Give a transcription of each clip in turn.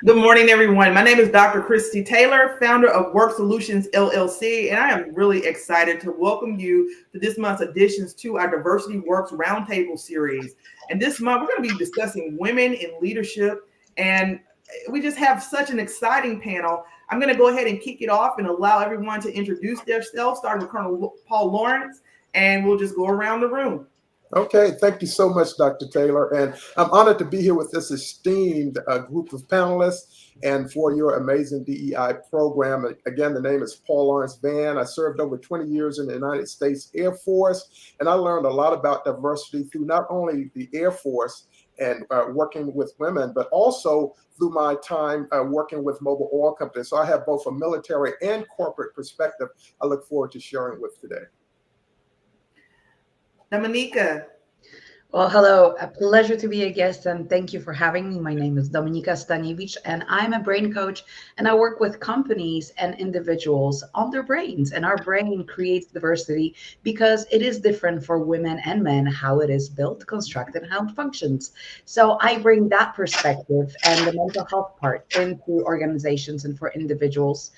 Good morning, everyone. My name is Dr. Christy Taylor, founder of Work Solutions LLC, and I am really excited to welcome you to this month's additions to our Diversity Works Roundtable series. And this month, we're going to be discussing women in leadership, and we just have such an exciting panel. I'm going to go ahead and kick it off and allow everyone to introduce themselves, starting with Colonel Paul Lawrence, and we'll just go around the room. Okay, thank you so much, Dr. Taylor. And I'm honored to be here with this esteemed group of panelists and for your amazing DEI program. Again, the name is Paul Lawrence Vann. I served over 20 years in the United States Air Force, and I learned a lot about diversity through not only the Air Force and working with women, but also through my time working with mobile oil companies. So I have both a military and corporate perspective I look forward to sharing with today. Dominika. Well, hello, a pleasure to be a guest, and thank you for having me. My name is Dominika Staniewicz, and I'm a brain coach, and I work with companies and individuals on their brains, and our brain creates diversity because it is different for women and men, how it is built, constructed, and how it functions. So I bring that perspective and the mental health part into organizations and for individuals.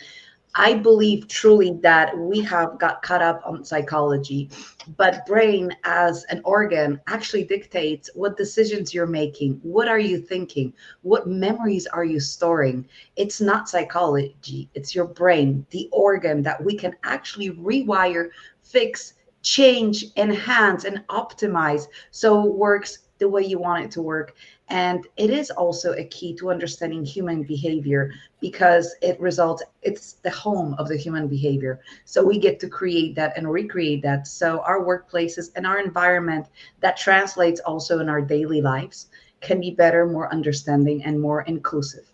I believe truly that we have got caught up on psychology, but brain as an organ actually dictates what decisions you're making. What are you thinking? What memories are you storing? It's not psychology, it's your brain, the organ that we can actually rewire, fix, change, enhance, and optimize so it works the way you want it to work. And it is also a key to understanding human behavior because it's the home of the human behavior. So we get to create that and recreate that. So our workplaces and our environment that translates also in our daily lives can be better, more understanding, and more inclusive.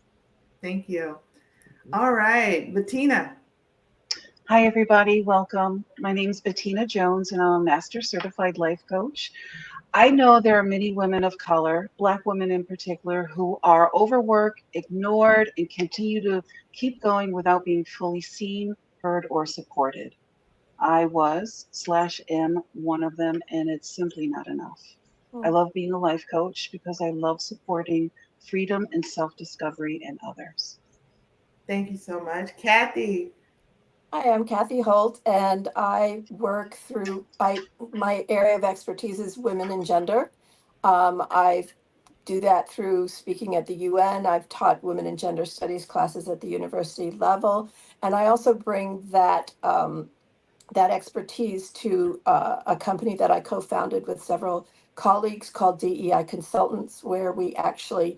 Thank you. All right, Bettina. Hi, everybody. Welcome. My name is Bettina Jones, and I'm a Master Certified Life Coach. I know there are many women of color, Black women in particular, who are overworked, ignored, and continue to keep going without being fully seen, heard, or supported. I was/am one of them, and it's simply not enough. I love being a life coach because I love supporting freedom and self-discovery in others. Thank you so much. Cathy. Hi, I'm Cathy Holt, and I work my area of expertise is women and gender. I do that through speaking at the UN. I've taught women and gender studies classes at the university level, and I also bring that expertise to a company that I co-founded with several colleagues called DEI Consultants, where we actually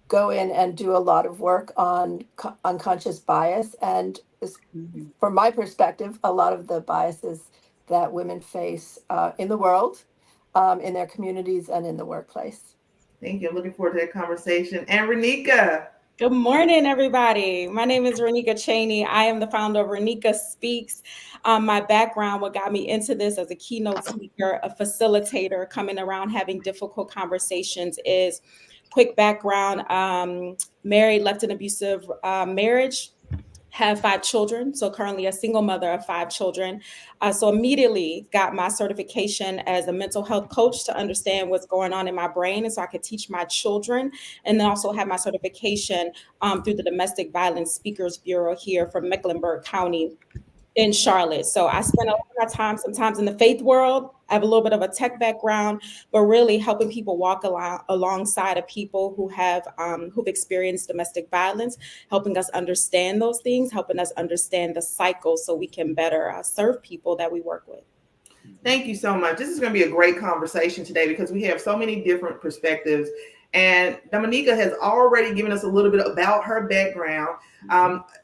go in and do a lot of work on unconscious bias and from my perspective, a lot of the biases that women face in the world, in their communities, and in the workplace. Thank you. I'm looking forward to that conversation. And Ranika. Good morning, everybody. My name is Ranika Chaney. I am the founder of Ranika Speaks. My background, what got me into this as a keynote speaker, a facilitator, coming around having difficult conversations is quick background, married, left an abusive marriage, have 5 children. So currently a single mother of 5 children. So immediately got my certification as a mental health coach to understand what's going on in my brain. And so I could teach my children, and then also have my certification through the Domestic Violence Speakers Bureau here from Mecklenburg County in Charlotte. So I spend a lot of my time sometimes in the faith world. I have a little bit of a tech background, but really helping people walk alongside of people who have who've experienced domestic violence, helping us understand those things, helping us understand the cycle so we can better serve people that we work with. Thank you so much. This is going to be a great conversation today because we have so many different perspectives. And Dominika has already given us a little bit about her background.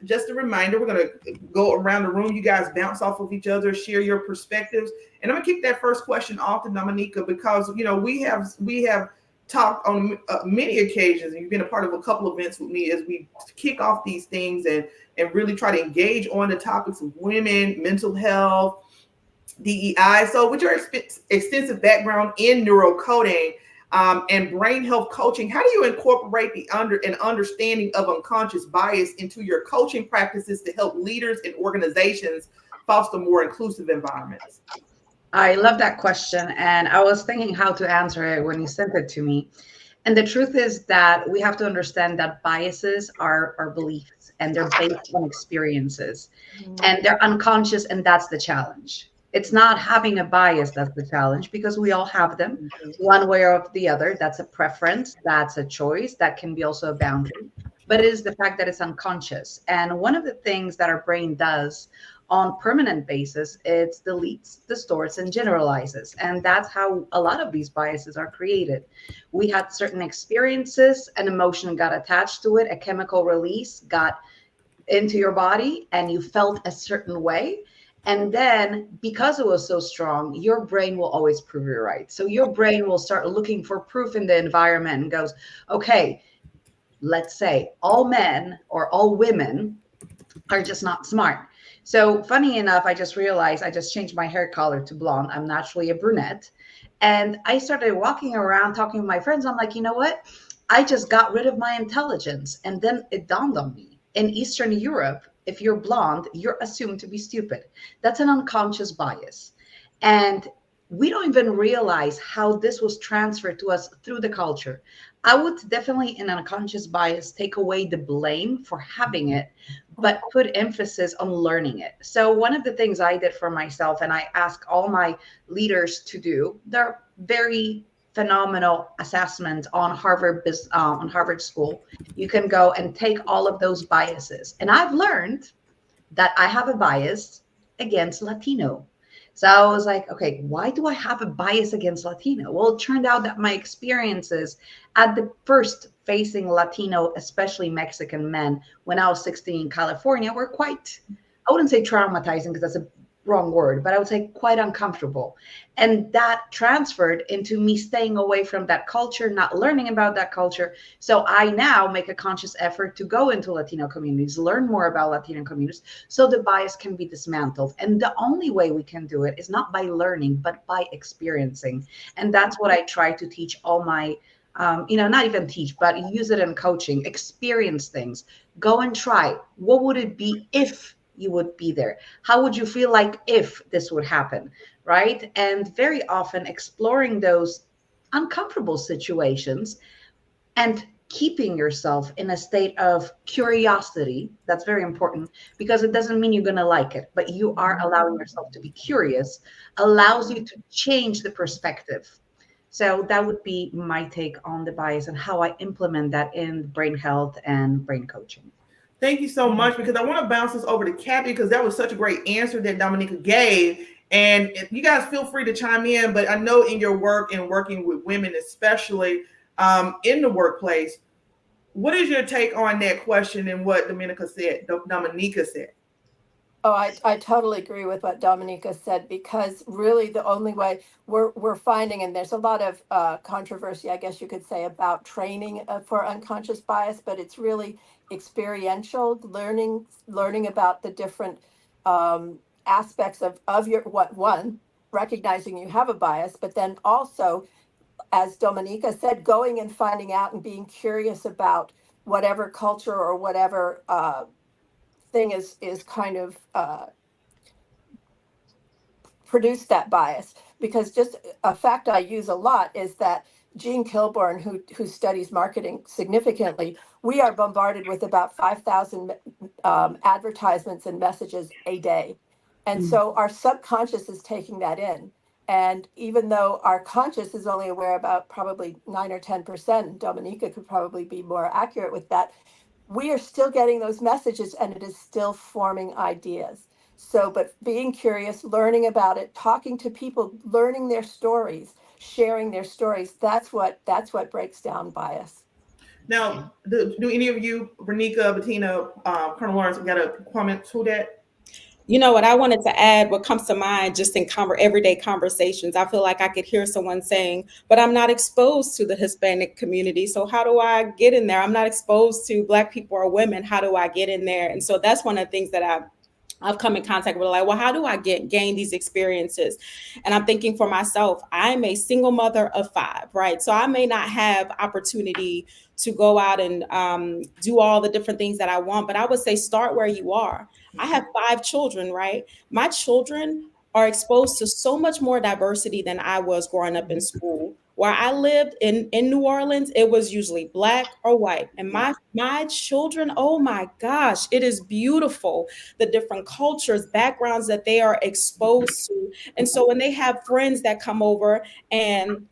Just a reminder, we're going to go around the room. You guys bounce off of each other, share your perspectives. And I'm going to kick that first question off to Dominika because, you know, we have talked on many occasions, and you've been a part of a couple of events with me as we kick off these things and really try to engage on the topics of women, mental health, DEI. So with your extensive background in neurocoding, and brain health coaching, how do you incorporate an understanding of unconscious bias into your coaching practices to help leaders and organizations foster more inclusive environments? I love that question. And I was thinking how to answer it when you sent it to me. And the truth is that we have to understand that biases are beliefs and they're based on experiences and they're unconscious, and that's the challenge. It's not having a bias that's the challenge, because we all have them one way or the other. That's a preference, that's a choice, that can be also a boundary. But it is the fact that it's unconscious. And one of the things that our brain does on permanent basis, it deletes, distorts, and generalizes. And that's how a lot of these biases are created. We had certain experiences, an emotion got attached to it, a chemical release got into your body, and you felt a certain way. And then because it was so strong, your brain will always prove you right. So your brain will start looking for proof in the environment and goes, okay, let's say all men or all women are just not smart. So funny enough, I just realized I just changed my hair color to blonde. I'm naturally a brunette. And I started walking around talking to my friends. I'm like, you know what? I just got rid of my intelligence. And then it dawned on me. In Eastern Europe, if you're blonde, you're assumed to be stupid. That's an unconscious bias. And we don't even realize how this was transferred to us through the culture. I would definitely, in an unconscious bias, take away the blame for having it, but put emphasis on learning it. So one of the things I did for myself, and I ask all my leaders to do, they're very phenomenal assessment on Harvard School. You can go and take all of those biases. And I've learned that I have a bias against Latino. So I was like, okay, why do I have a bias against Latino? Well, it turned out that my experiences at the first facing Latino, especially Mexican men, when I was 16 in California, were quite, I wouldn't say traumatizing because that's a wrong word, but I would say quite uncomfortable. And that transferred into me staying away from that culture, not learning about that culture. So I now make a conscious effort to go into Latino communities, learn more about Latino communities, so the bias can be dismantled. And the only way we can do it is not by learning, but by experiencing. And that's what I try to teach all my not even teach, but use it in coaching, experience things, go and try. What would it be if you would be there? How would you feel like if this would happen, right? And very often exploring those uncomfortable situations and keeping yourself in a state of curiosity. That's very important, because it doesn't mean you're going to like it, but you are allowing yourself to be curious, allows you to change the perspective. So that would be my take on the bias and how I implement that in brain health and brain coaching. Thank you so much, because I want to bounce this over to Cathy, because that was such a great answer that Dominika gave. And you guys feel free to chime in, but I know in your work and working with women, especially in the workplace, what is your take on that question and what Dominika said? Oh, I totally agree with what Dominika said, because really the only way we're finding, and there's a lot of controversy, I guess you could say, about training for unconscious bias, but it's really experiential learning about the different aspects of your recognizing you have a bias, but then also, as Dominika said, going and finding out and being curious about whatever culture or whatever thing is kind of produce that bias. Because just a fact I use a lot is that Jean Kilborn, who studies marketing significantly, we are bombarded with about 5,000 advertisements and messages a day. And so our subconscious is taking that in. And even though our conscious is only aware about probably 9 or 10%, Dominika could probably be more accurate with that, we are still getting those messages, and it is still forming ideas. So, but being curious, learning about it, talking to people, learning their stories, sharing their stories, that's what breaks down bias. Now, do any of you, Ranika, Bettina, Colonel Lawrence, got a comment to that? You know what I wanted to add, what comes to mind just in everyday conversations, I feel like I could hear someone saying, but I'm not exposed to the Hispanic community. So how do I get in there? I'm not exposed to Black people or women. How do I get in there? And so that's one of the things that I've come in contact with, like, well, how do I gain these experiences? And I'm thinking for myself, I'm a single mother of 5, right? So I may not have opportunity to go out and do all the different things that I want, but I would say start where you are. I have 5 children, right? My children are exposed to so much more diversity than I was growing up in school, Where I lived in New Orleans, it was usually black or white. And my children, oh my gosh, it is beautiful, the different cultures, backgrounds that they are exposed to. And so when they have friends that come over and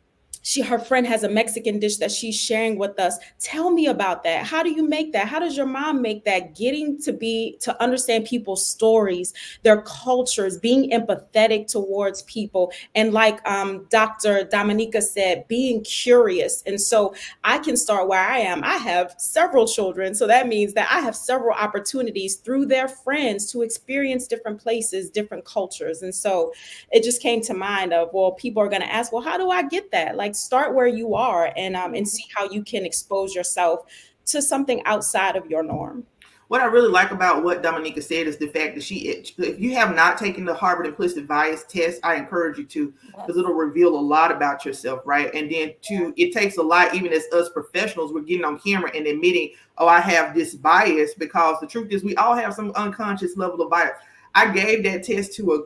her friend has a Mexican dish that she's sharing with us. Tell me about that. How do you make that? How does your mom make that? Getting to understand people's stories, their cultures, being empathetic towards people. And like Dr. Dominika said, being curious. And so I can start where I am. I have several children. So that means that I have several opportunities through their friends to experience different places, different cultures. And so it just came to mind of, well, people are going to ask, well, how do I get that? Like, start where you are and see how you can expose yourself to something outside of your norm. What I really like about what Dominika said is the fact that if you have not taken the Harvard Implicit Bias test, I encourage you to, because it'll reveal a lot about yourself, right? And then it takes a lot, even as us professionals, we're getting on camera and admitting, oh, I have this bias, because the truth is we all have some unconscious level of bias. I gave that test to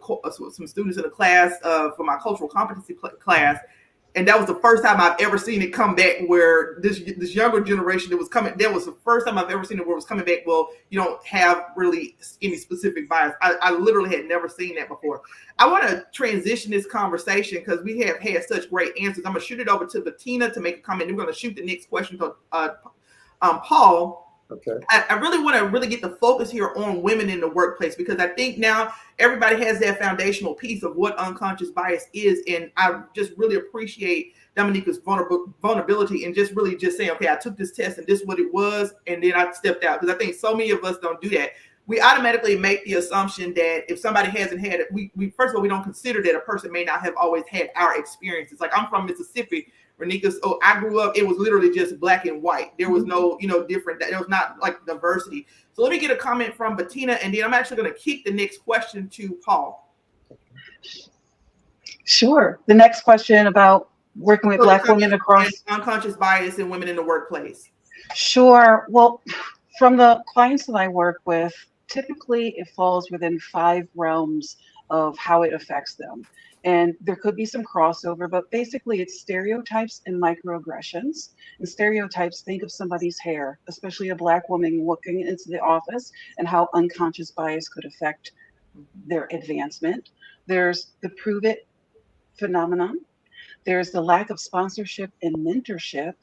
some students in a class for my cultural competency class. And that was the first time I've ever seen it come back where this younger generation that was coming, that was the first time I've ever seen it where it was coming back, well, you don't have really any specific bias. I literally had never seen that before. I want to transition this conversation because we have had such great answers. I'm going to shoot it over to Bettina to make a comment. We're going to shoot the next question to Paul. Okay. I really want to really get the focus here on women in the workplace, because I think now everybody has that foundational piece of what unconscious bias is. And I just really appreciate Dominika's vulnerability and just saying, okay, I took this test and this is what it was. And then I stepped out, because I think so many of us don't do that. We automatically make the assumption that if somebody hasn't had it, we first of all, we don't consider that a person may not have always had our experiences. Like, I'm from Mississippi. Ranika's, I grew up, it was literally just black and white. There was no, different, there was not like diversity. So let me get a comment from Bettina, and then I'm actually going to kick the next question to Paul. Sure. The next question about working with Black women across unconscious bias in women in the workplace. Sure. Well, from the clients that I work with, typically it falls within 5 realms of how it affects them. And there could be some crossover, but basically it's stereotypes and microaggressions. And stereotypes, think of somebody's hair, especially a Black woman looking into the office, and how unconscious bias could affect their advancement. There's the prove it phenomenon. There's the lack of sponsorship and mentorship,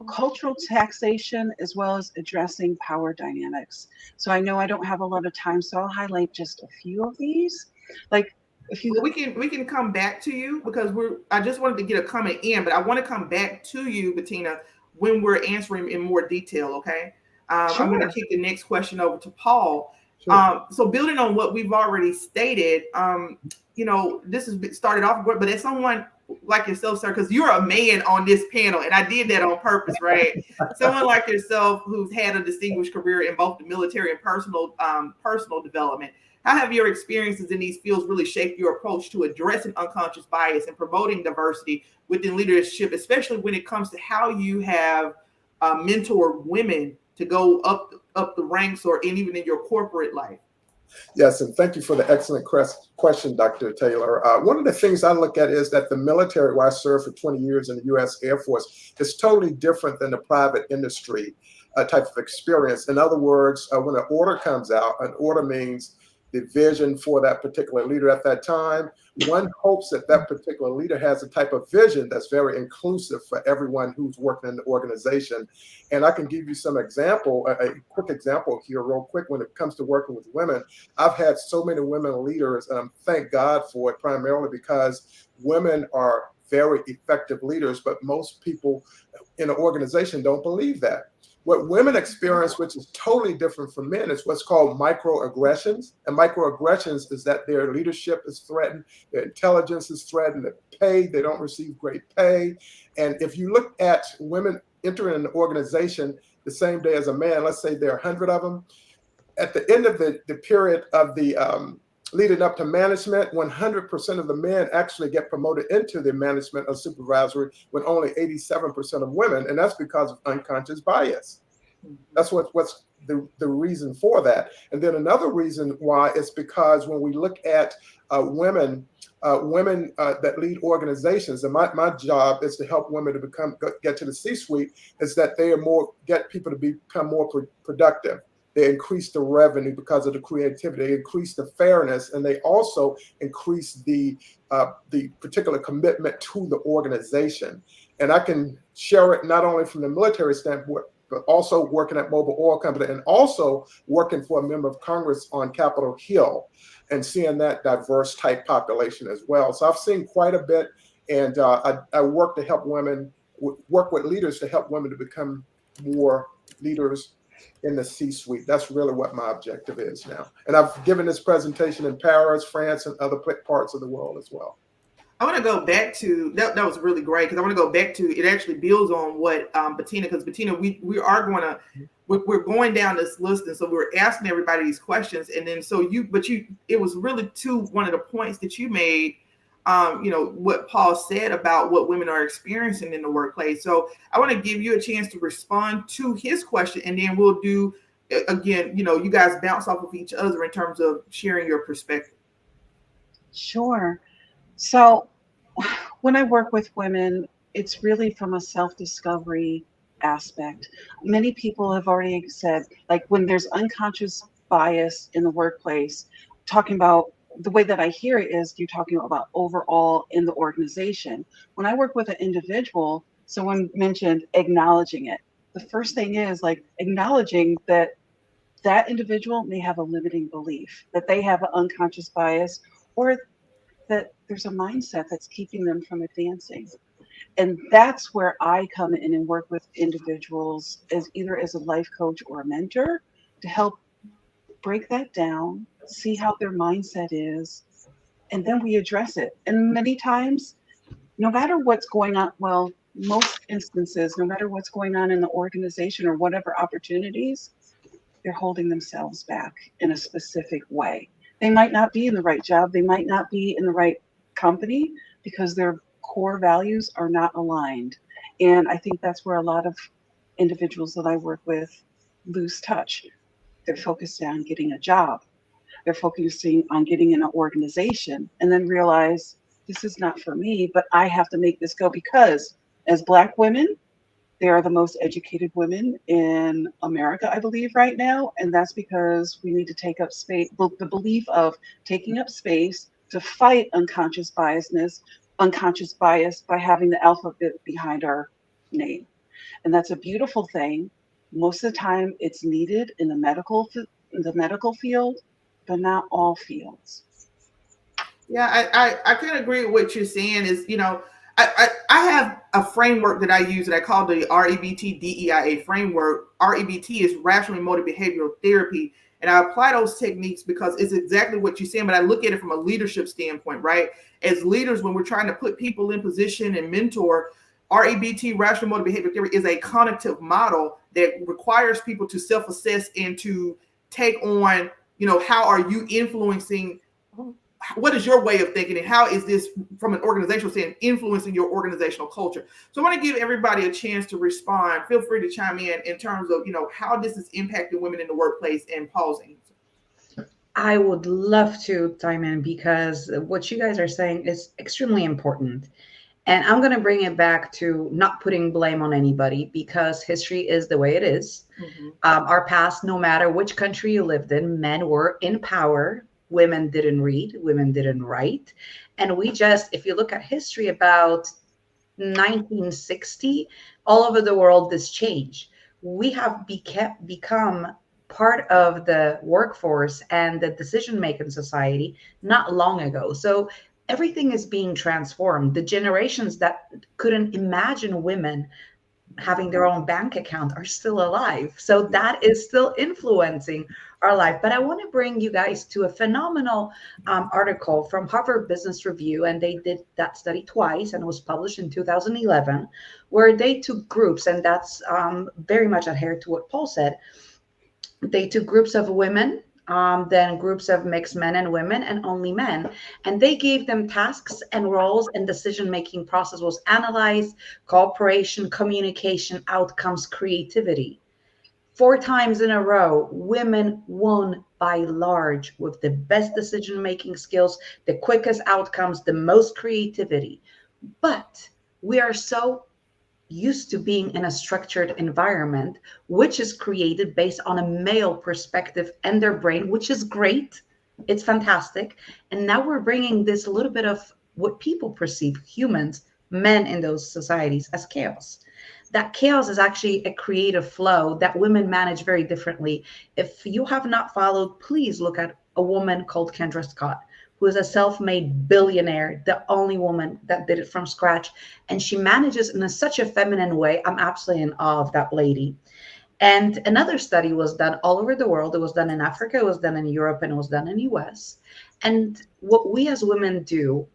cultural taxation, as well as addressing power dynamics. So I know I don't have a lot of time, so I'll highlight just a few of these. Like, we can come back to you, because I just wanted to get a comment in, but I want to come back to you, Bettina, when we're answering in more detail. Okay. Sure. I'm going to kick the next question over to Paul. Sure. So building on what we've already stated, this has started off, but as someone like yourself, sir, because you're a man on this panel, and I did that on purpose, right? Someone like yourself who's had a distinguished career in both the military and personal development. How have your experiences in these fields really shaped your approach to addressing unconscious bias and promoting diversity within leadership, especially when it comes to how you have mentored women to go up the ranks or even in your corporate life? Yes, and thank you for the excellent question, Dr. Taylor. One of the things I look at is that the military, where I served for 20 years in the U.S. Air Force, is totally different than the private industry type of experience. In other words, when an order comes out, an order means the vision for that particular leader at that time. One hopes that that particular leader has a type of vision that's very inclusive for everyone who's working in the organization. And I can give you some example, a quick example here real quick when it comes to working with women. I've had so many women leaders, and thank God for it, primarily because women are very effective leaders, but most people in an organization don't believe that. What women experience, which is totally different from men, is what's called microaggressions. And microaggressions is that their leadership is threatened, their intelligence is threatened, their pay, they don't receive great pay. And if you look at women entering an organization the same day as a man, let's say there are 100 of them, at the end of the period of the leading up to management, 100% of the men actually get promoted into the management or supervisory, when only 87% of women, and that's because of unconscious bias. That's what's the reason for that. And then another reason why is because when we look at women that lead organizations, and my job is to help women to get to the C-suite, is that they get people to become more productive. They increase the revenue because of the creativity. They increase the fairness, and they also increase the particular commitment to the organization. And I can share it not only from the military standpoint, but also working at Mobile Oil Company and also working for a member of Congress on Capitol Hill and seeing that diverse type population as well. So I've seen quite a bit, and I work to help women, work with leaders to help women to become more leaders in the C-suite. That's really what my objective is now. And I've given this presentation in Paris, France, and other parts of the world as well. I want to go back to that. That was really great, because I want to go back to it. Actually builds on what Bettina, because Bettina, we are going to we're going down this list, and so we're asking everybody these questions, and then it was really one of the points that you made. What Paul said about what women are experiencing in the workplace. So I want to give you a chance to respond to his question, and then we'll do again. You guys bounce off of each other in terms of sharing your perspective. Sure. So when I work with women, it's really from a self-discovery aspect. Many people have already said, like, when there's unconscious bias in the workplace, talking about the way that I hear it is you're talking about overall in the organization. When I work with an individual, someone mentioned acknowledging it. The first thing is like acknowledging that that individual may have a limiting belief, that they have an unconscious bias, or that there's a mindset that's keeping them from advancing. And that's where I come in and work with individuals as either as a life coach or a mentor to help break that down, see how their mindset is, and then we address it. And many times, no matter what's going on, well, most instances, no matter what's going on in the organization or whatever opportunities, they're holding themselves back in a specific way. They might not be in the right job. They might not be in the right company because their core values are not aligned. And I think that's where a lot of individuals that I work with lose touch. They're focused on getting a job. They're focusing on getting in an organization and then realize this is not for me, but I have to make this go because as Black women, they are the most educated women in America, I believe, right now. And that's because we need to take up space, the belief of taking up space to fight unconscious bias by having the alphabet behind our name. And that's a beautiful thing. Most of the time it's needed in the medical field, but not all fields. Yeah, I can agree with what you're saying is, I have a framework that I use that I call the REBT DEIA framework. REBT is rational emotive behavioral therapy. And I apply those techniques because it's exactly what you're saying, but I look at it from a leadership standpoint, right? As leaders, when we're trying to put people in position and mentor, REBT, rational emotive behavioral theory, is a cognitive model that requires people to self-assess and to take on, how are you influencing, what is your way of thinking, and how is this from an organizational standpoint influencing your organizational culture? So I want to give everybody a chance to respond. Feel free to chime in terms of, how this is impacting women in the workplace and pausing. I would love to chime in because what you guys are saying is extremely important. And I'm going to bring it back to not putting blame on anybody because history is the way it is. Mm-hmm. Our past, no matter which country you lived in, men were in power. Women didn't read, women didn't write. And if you look at history about 1960, all over the world, this changed. We have become part of the workforce and the decision-making society not long ago. So everything is being transformed. The generations that couldn't imagine women having their own bank account are still alive. So that is still influencing our life. But I want to bring you guys to a phenomenal article from Harvard Business Review. And they did that study twice and it was published in 2011, where they took groups, and that's very much adhered to what Paul said. They took groups of women, then groups of mixed men and women, and only men. And they gave them tasks and roles, and decision-making process was analyzed, cooperation, communication, outcomes, creativity. 4 times in a row, women won by large with the best decision-making skills, the quickest outcomes, the most creativity. But we are so used to being in a structured environment, which is created based on a male perspective and their brain, which is great. It's fantastic. And now we're bringing this little bit of what people perceive, humans, men in those societies, as chaos. That chaos is actually a creative flow that women manage very differently. If you have not followed, please look at a woman called Kendra Scott, who is a self-made billionaire, the only woman that did it from scratch. And she manages in such a feminine way. I'm absolutely in awe of that lady. And another study was done all over the world. It was done in Africa, it was done in Europe, and it was done in the US. And what we as women do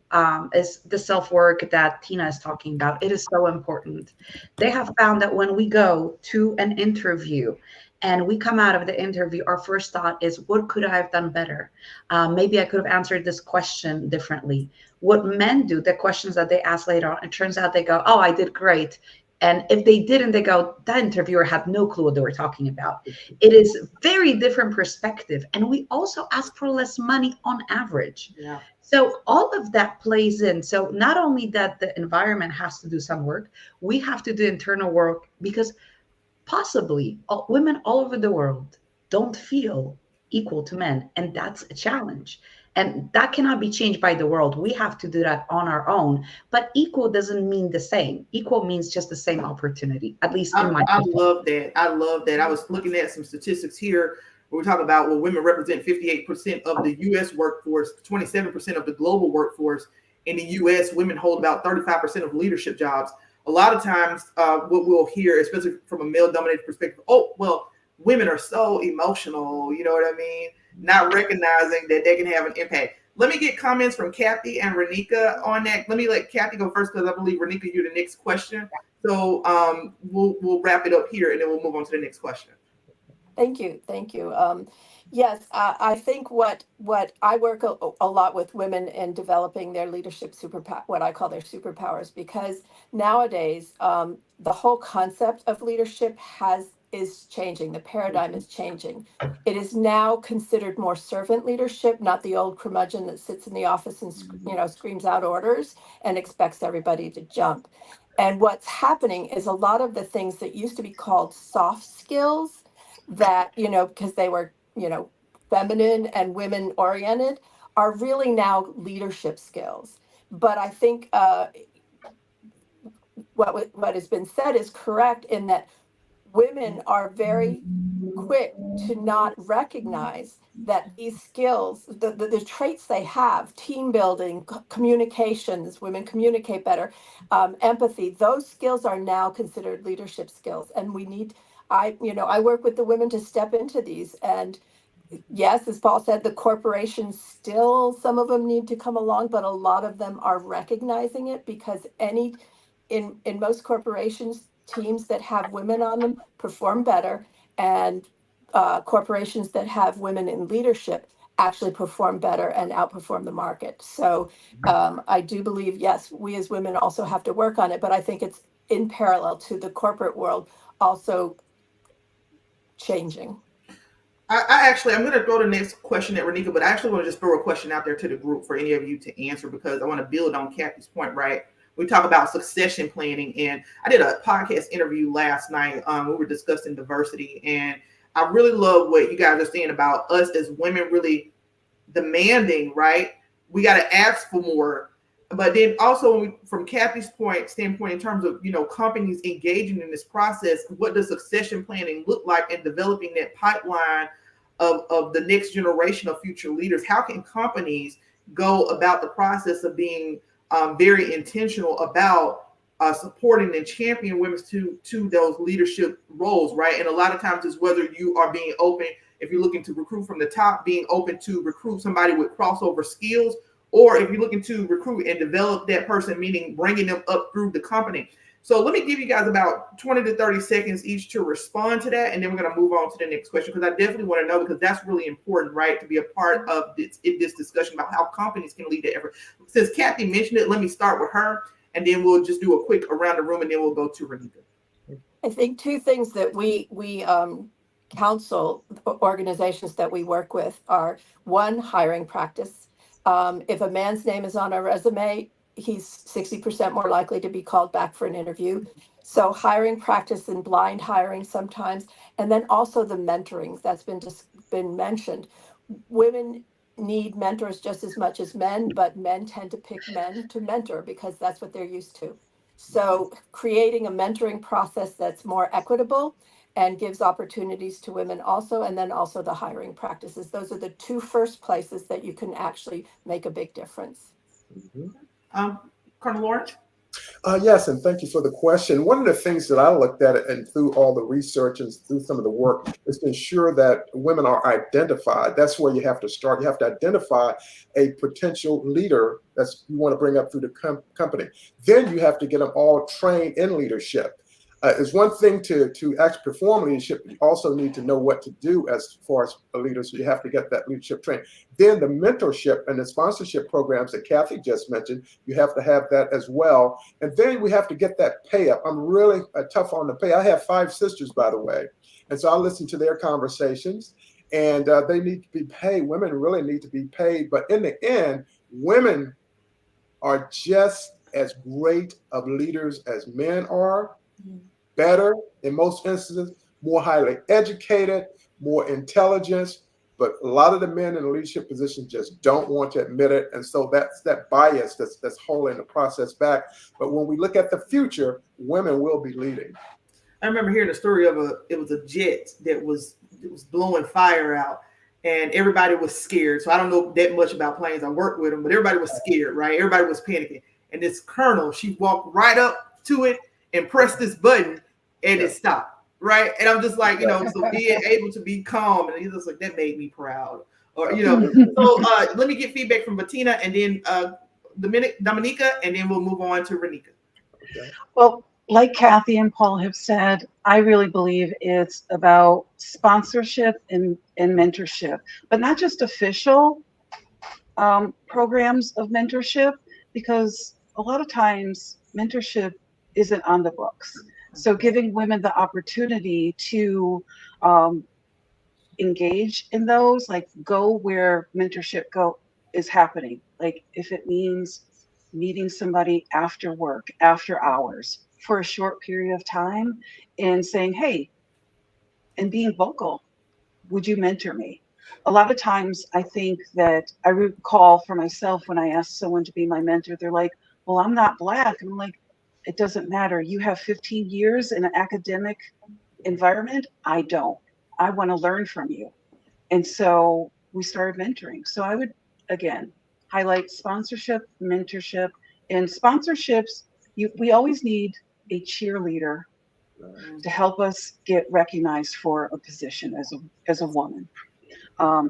is the self-work that Tina is talking about. It is so important. They have found that when we go to an interview and we come out of the interview, our first thought is, what could I have done better? Maybe I could have answered this question differently. What men do, the questions that they ask later on, it turns out they go, oh, I did great. And if they didn't, they go, that interviewer had no clue what they were talking about. It is very different perspective. And we also ask for less money on average. Yeah. So all of that plays in. So not only that the environment has to do some work, we have to do internal work, because possibly women all over the world don't feel equal to men. And that's a challenge. And that cannot be changed by the world. We have to do that on our own. But equal doesn't mean the same. Equal means just the same opportunity, at least in my I love that. I love that. I was looking at some statistics here. We're talking about, well, women represent 58% of the U.S. workforce, 27% of the global workforce. In the U.S., women hold about 35% of leadership jobs. A lot of times what we'll hear, especially from a male-dominated perspective, oh, well, women are so emotional, you know what I mean? Not recognizing that they can have an impact. Let me get comments from Cathy and Ranika on that. Let me let Cathy go first, because I believe, Ranika, you're the next question. So we'll wrap it up here, and then we'll move on to the next question. Thank you. Thank you. Yes, I think what I work a lot with women in developing their leadership superpower, what I call their superpowers, because nowadays the whole concept of leadership is changing. The paradigm is changing. It is now considered more servant leadership, not the old curmudgeon that sits in the office and screams out orders and expects everybody to jump. And what's happening is a lot of the things that used to be called soft skills, that because they were feminine and women oriented, are really now leadership skills. But I think what has been said is correct, in that women are very quick to not recognize that these skills, the traits they have, team building, communications, women communicate better, empathy, those skills are now considered leadership skills. And we need, I work with the women to step into these. And yes, as Paul said, the corporations still, some of them need to come along, but a lot of them are recognizing it, because in most corporations, teams that have women on them perform better, and corporations that have women in leadership actually perform better and outperform the market. So I do believe, yes, we as women also have to work on it, but I think it's in parallel to the corporate world also changing. I'm going to throw the next question at Ranika, but I actually want to just throw a question out there to the group for any of you to answer, because I want to build on Cathy's point, right? We talk about succession planning, and I did a podcast interview last night. We were discussing diversity, and I really love what you guys are saying about us as women really demanding, right? We got to ask for more. But then also, from Cathy's standpoint, in terms of companies engaging in this process, what does succession planning look like in developing that pipeline of the next generation of future leaders? How can companies go about the process of being very intentional about supporting and championing women to those leadership roles, right? And a lot of times it's whether you are being open, if you're looking to recruit from the top, being open to recruit somebody with crossover skills, or if you're looking to recruit and develop that person, meaning bringing them up through the company. So let me give you guys about 20 to 30 seconds each to respond to that, and then we're going to move on to the next question, because I definitely want to know, because that's really important, right, to be a part of this discussion about how companies can lead the effort. Since Cathy mentioned it, let me start with her, and then we'll just do a quick around the room, and then we'll go to Ranika. I think two things that we counsel organizations that we work with are, one, hiring practice. If a man's name is on a resume, he's 60% more likely to be called back for an interview. So hiring practice and blind hiring sometimes, and then also the mentoring that's been mentioned. Women need mentors just as much as men, but men tend to pick men to mentor because that's what they're used to. So creating a mentoring process that's more equitable and gives opportunities to women also, and then also the hiring practices. Those are the two first places that you can actually make a big difference. Colonel Lawrence? Yes, and thank you for the question. One of the things that I looked at and through all the research and through some of the work is to ensure that women are identified. That's where you have to start. You have to identify a potential leader that's you want to bring up through the company. Then you have to get them all trained in leadership. It's one thing to actually perform leadership, but you also need to know what to do as far as a leader. So you have to get that leadership training. Then the mentorship and the sponsorship programs that Cathy just mentioned, you have to have that as well. And then we have to get that pay up. I'm really tough on the pay. I have 5 sisters, by the way. And so I listen to their conversations, and they need to be paid. Women really need to be paid. But in the end, women are just as great of leaders as men are. Better in most instances, more highly educated, more intelligence, but a lot of the men in the leadership positions just don't want to admit it, and so that's that bias that's holding the process back. But when we look at the future, women will be leading. I remember hearing a story of it was a jet that was blowing fire out, and everybody was scared. So I don't know that much about planes. I worked with them, but everybody was scared, right? Everybody was panicking, and this colonel, she walked right up to it and pressed this button, and it stopped, right? And I'm just like, so being able to be calm, and he's just like, that made me proud, or So let me get feedback from Bettina, and then Dominika, and then we'll move on to Ranika. Okay. Well, like Cathy and Paul have said, I really believe it's about sponsorship and mentorship, but not just official programs of mentorship, because a lot of times mentorship isn't on the books. So giving women the opportunity to engage in those, like go where mentorship is happening. Like if it means meeting somebody after work, after hours, for a short period of time, and saying, hey, and being vocal, would you mentor me? A lot of times I think that I recall for myself when I asked someone to be my mentor, they're like, well, I'm not Black. And I'm like, it doesn't matter. You have 15 years in an academic environment. I don't. I want to learn from you. And so we started mentoring. So I would, again, highlight sponsorship, mentorship, and sponsorships. We always need a cheerleader to help us get recognized for a position as a woman.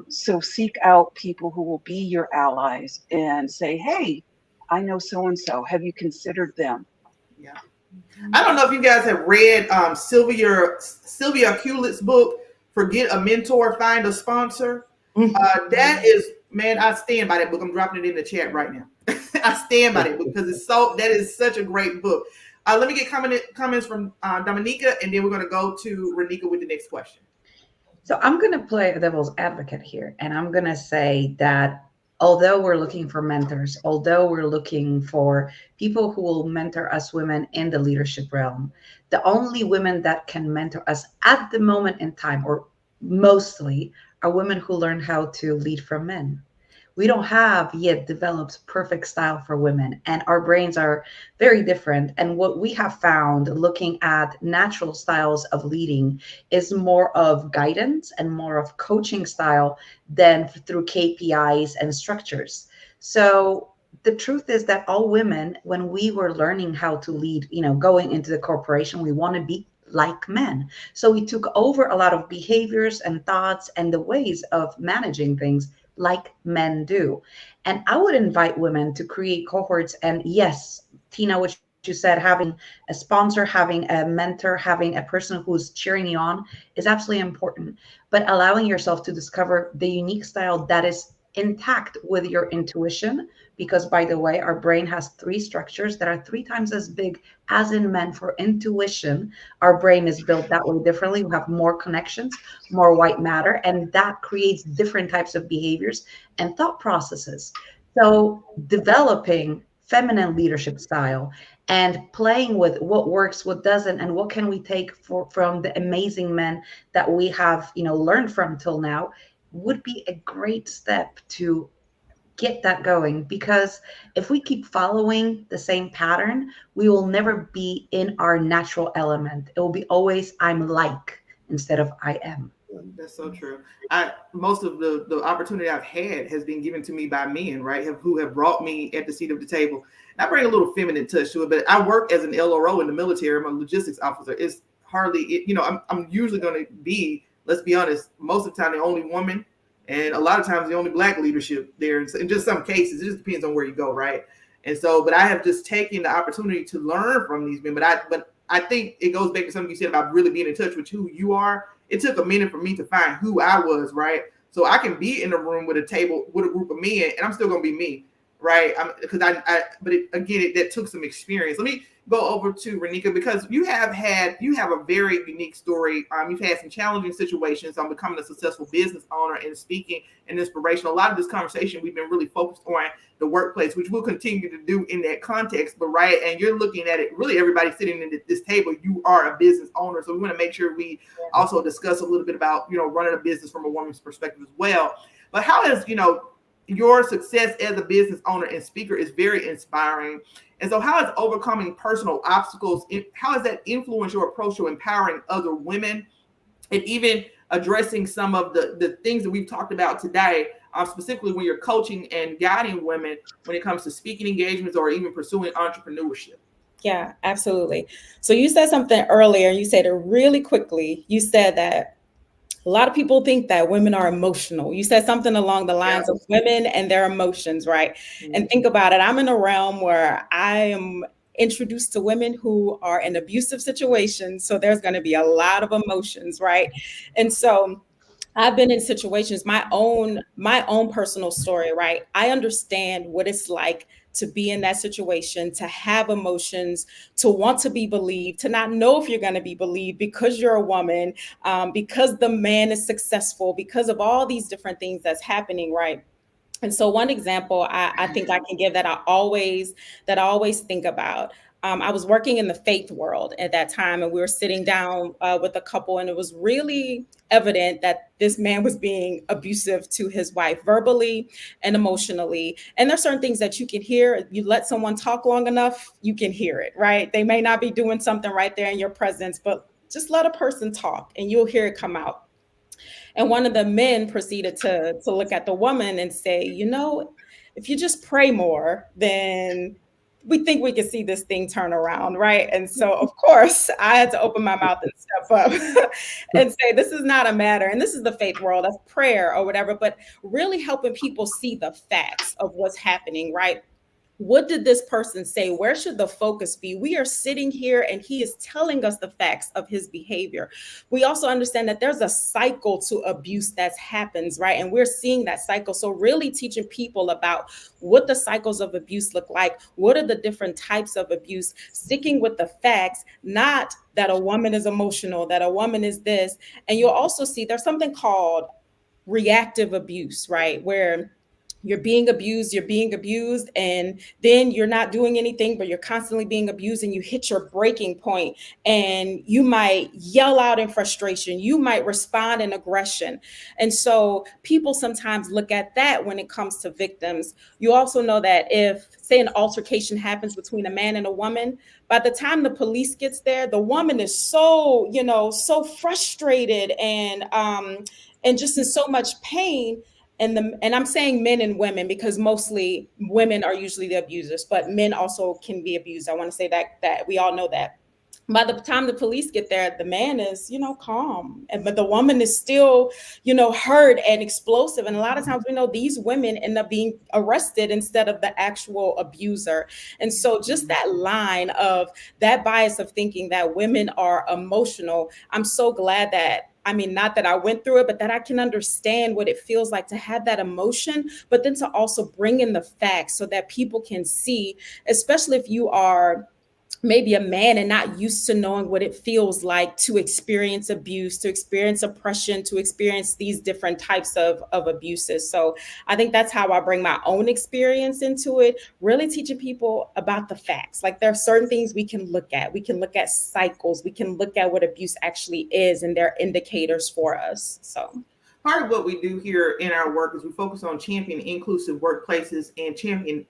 So seek out people who will be your allies and say, hey, I know so-and-so. Have you considered them? Yeah. I don't know if you guys have read Sylvia Hewlett's book, Forget a Mentor, Find a Sponsor. That is, man, I stand by that book. I'm dropping it in the chat right now. I stand by that book because that is such a great book. Let me get comments from Dominika, and then we're going to go to Ranika with the next question. So I'm going to play a devil's advocate here, and I'm going to say that although we're looking for mentors, although we're looking for people who will mentor us women in the leadership realm, the only women that can mentor us at the moment in time, or mostly, are women who learn how to lead from men. We don't have yet developed perfect style for women, and our brains are very different. And what we have found looking at natural styles of leading is more of guidance and more of coaching style than through KPIs and structures. So the truth is that all women, when we were learning how to lead, going into the corporation, we want to be like men. So we took over a lot of behaviors and thoughts and the ways of managing things like men do. And I would invite women to create cohorts. And yes, Tina, what you said, having a sponsor, having a mentor, having a person who's cheering you on is absolutely important. But allowing yourself to discover the unique style that is intact with your intuition, because by the way, our brain has three structures that are 3 times as big as in men for intuition. Our brain is built that way differently. We have more connections, more white matter, and that creates different types of behaviors and thought processes. So developing feminine leadership style and playing with what works, what doesn't, and what can we take from the amazing men that we have, learned from till now, would be a great step to get that going. Because if we keep following the same pattern, we will never be in our natural element. It will be always I'm like instead of I am. That's so true. Most of the opportunity I've had has been given to me by men, right? Who have brought me at the seat of the table. And I bring a little feminine touch to it, but I work as an LRO in the military. I'm a logistics officer. It's hardly, I'm usually going to be, let's be honest, most of the time the only woman, and a lot of times the only Black leadership there. In just some cases, it just depends on where you go, right? And so, but I have just taken the opportunity to learn from these men. But I think it goes back to something you said about really being in touch with who you are. It took a minute for me to find who I was, right? So I can be in a room with a table with a group of men, and I'm still gonna be me, right? That took some experience. Let me go over to Ranika, because you have a very unique story. You've had some challenging situations on becoming a successful business owner and speaking and inspiration. A lot of this conversation, we've been really focused on the workplace, which we'll continue to do in that context. But right, and you're looking at it, really everybody sitting in this table, you are a business owner. So we want to make sure we also discuss a little bit about, running a business from a woman's perspective as well. But how has, your success as a business owner and speaker is very inspiring. And so how has overcoming personal obstacles, how has that influenced your approach to empowering other women, and even addressing some of the things that we've talked about today, specifically when you're coaching and guiding women when it comes to speaking engagements or even pursuing entrepreneurship? Yeah, absolutely. So you said something earlier, you said it really quickly. You said that a lot of people think that women are emotional. You said something along the lines of women and their emotions, right? Mm-hmm. And think about it. I'm in a realm where I am introduced to women who are in abusive situations. So there's going to be a lot of emotions, right? And so I've been in situations, my own personal story, right? I understand what it's like to be in that situation, to have emotions, to want to be believed, to not know if you're going to be believed because you're a woman, because the man is successful, because of all these different things that's happening, right? And so one example I think I can give that I always think about. I was working in the faith world at that time, and we were sitting down with a couple, and it was really evident that this man was being abusive to his wife, verbally and emotionally. And there's certain things that you can hear. You let someone talk long enough, you can hear it, right? They may not be doing something right there in your presence, but just let a person talk and you'll hear it come out. And one of the men proceeded to look at the woman and say, if you just pray more, then we think we can see this thing turn around, right? And so, of course, I had to open my mouth and step up and say, this is not a matter, and this is the faith world of prayer or whatever, but really helping people see the facts of what's happening, right? What did this person say? Where should the focus be? We are sitting here and he is telling us the facts of his behavior. We also understand that there's a cycle to abuse that happens, right? And we're seeing that cycle. So really teaching people about what the cycles of abuse look like. What are the different types of abuse? Sticking with the facts, not that a woman is emotional, that a woman is this. And you'll also see there's something called reactive abuse, right? Where you're being abused, and then you're not doing anything, but you're constantly being abused, and you hit your breaking point, and you might yell out in frustration. You might respond in aggression. And so people sometimes look at that when it comes to victims. You also know that if, say, an altercation happens between a man and a woman, by the time the police gets there, the woman is so frustrated and just in so much pain. And I'm saying men and women because mostly women are usually the abusers, but men also can be abused. I want to say that we all know that. By the time the police get there, the man is, calm, but the woman is still, hurt and explosive. And a lot of times we know these women end up being arrested instead of the actual abuser. And so just that line of that bias of thinking that women are emotional, I'm so glad that I mean, not that I went through it, but that I can understand what it feels like to have that emotion, but then to also bring in the facts so that people can see, especially if you are maybe a man and not used to knowing what it feels like to experience abuse, to experience oppression, to experience these different types of abuses. So I think that's how I bring my own experience into it, really teaching people about the facts. Like there are certain things we can look at. We can look at cycles. We can look at what abuse actually is, and they're indicators for us. So part of what we do here in our work is we focus on championing inclusive workplaces and champion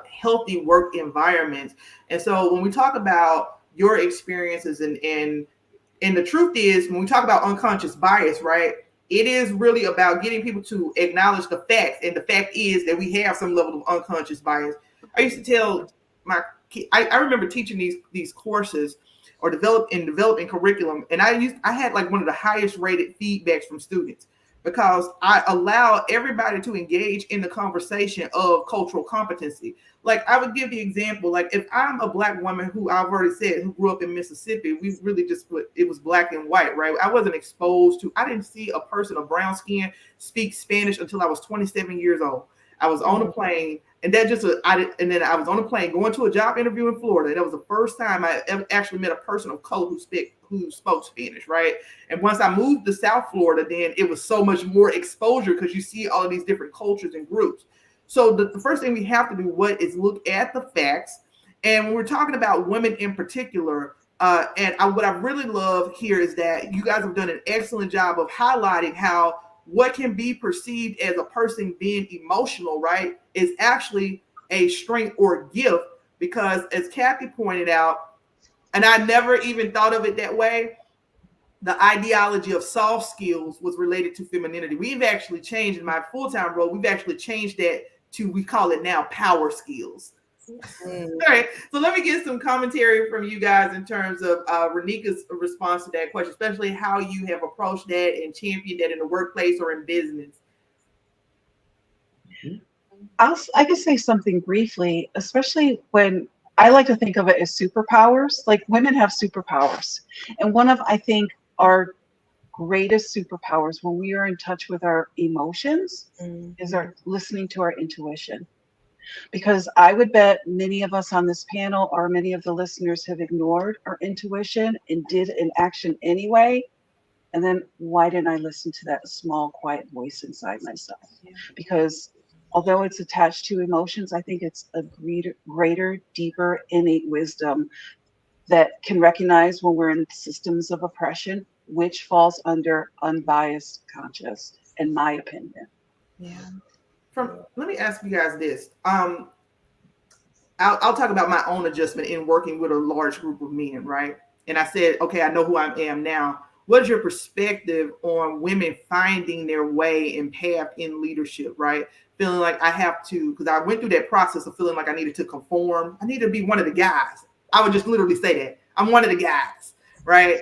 healthy work environments. And so when we talk about your experiences and the truth is, when we talk about unconscious bias, right, it is really about getting people to acknowledge the facts. And the fact is that we have some level of unconscious bias. I used to tell my kids, I remember teaching these courses or developing curriculum, and I had like one of the highest rated feedbacks from students, because I allow everybody to engage in the conversation of cultural competency. Like I would give the example, like if I'm a Black woman who I've already said, who grew up in Mississippi, we really just it was black and white, right? I wasn't exposed to, I didn't see a person of brown skin speak Spanish until I was 27 years old. I was on a plane, and then I was on a plane going to a job interview in Florida. That was the first time I ever actually met a person of color who spoke Spanish, right? And once I moved to South Florida, then it was so much more exposure because you see all of these different cultures and groups. So the first thing we have to do is look at the facts. And when we're talking about women in particular, what I really love here is that you guys have done an excellent job of highlighting how what can be perceived as a person being emotional, right, is actually a strength or a gift. Because as Cathy pointed out, and I never even thought of it that way, the ideology of soft skills was related to femininity. We've actually changed in my full-time role. We've actually changed that to, we call it now power skills. All right. So let me get some commentary from you guys in terms of Ranika's response to that question, especially how you have approached that and championed that in the workplace or in business. I can say something briefly, especially when I like to think of it as superpowers. Like women have superpowers. And one of, I think, our greatest superpowers when we are in touch with our emotions is our listening to our intuition. Because I would bet many of us on this panel or many of the listeners have ignored our intuition and did an action anyway. And then why didn't I listen to that small, quiet voice inside myself? Because although it's attached to emotions, I think it's a greater, deeper, innate wisdom that can recognize when we're in systems of oppression, which falls under unbiased conscious, in my opinion. Yeah. Let me ask you guys this. I'll talk about my own adjustment in working with a large group of men, right? And I said, okay, I know who I am now. What's your perspective on women finding their way and path in leadership, right? Feeling like I have to, because I went through that process of feeling like I needed to conform. I needed to be one of the guys. I would just literally say that. I'm one of the guys, right?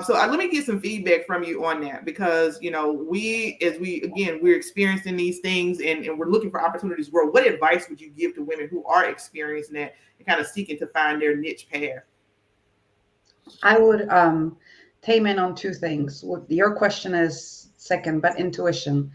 So let me get some feedback from you on that, because, you know, we're experiencing these things and we're looking for opportunities to grow. What advice would you give to women who are experiencing that and kind of seeking to find their niche path? I would tame in on two things. Your question is second, but intuition.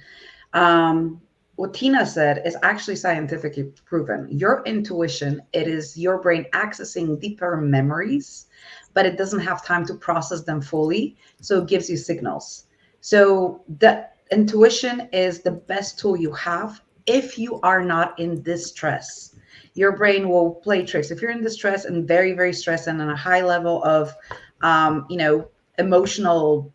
What Tina said is actually scientifically proven. Your intuition, it is your brain accessing deeper memories, but it doesn't have time to process them fully. So it gives you signals. So the intuition is the best tool you have if you are not in distress. Your brain will play tricks. If you're in distress and very, very stressed and on a high level of, emotional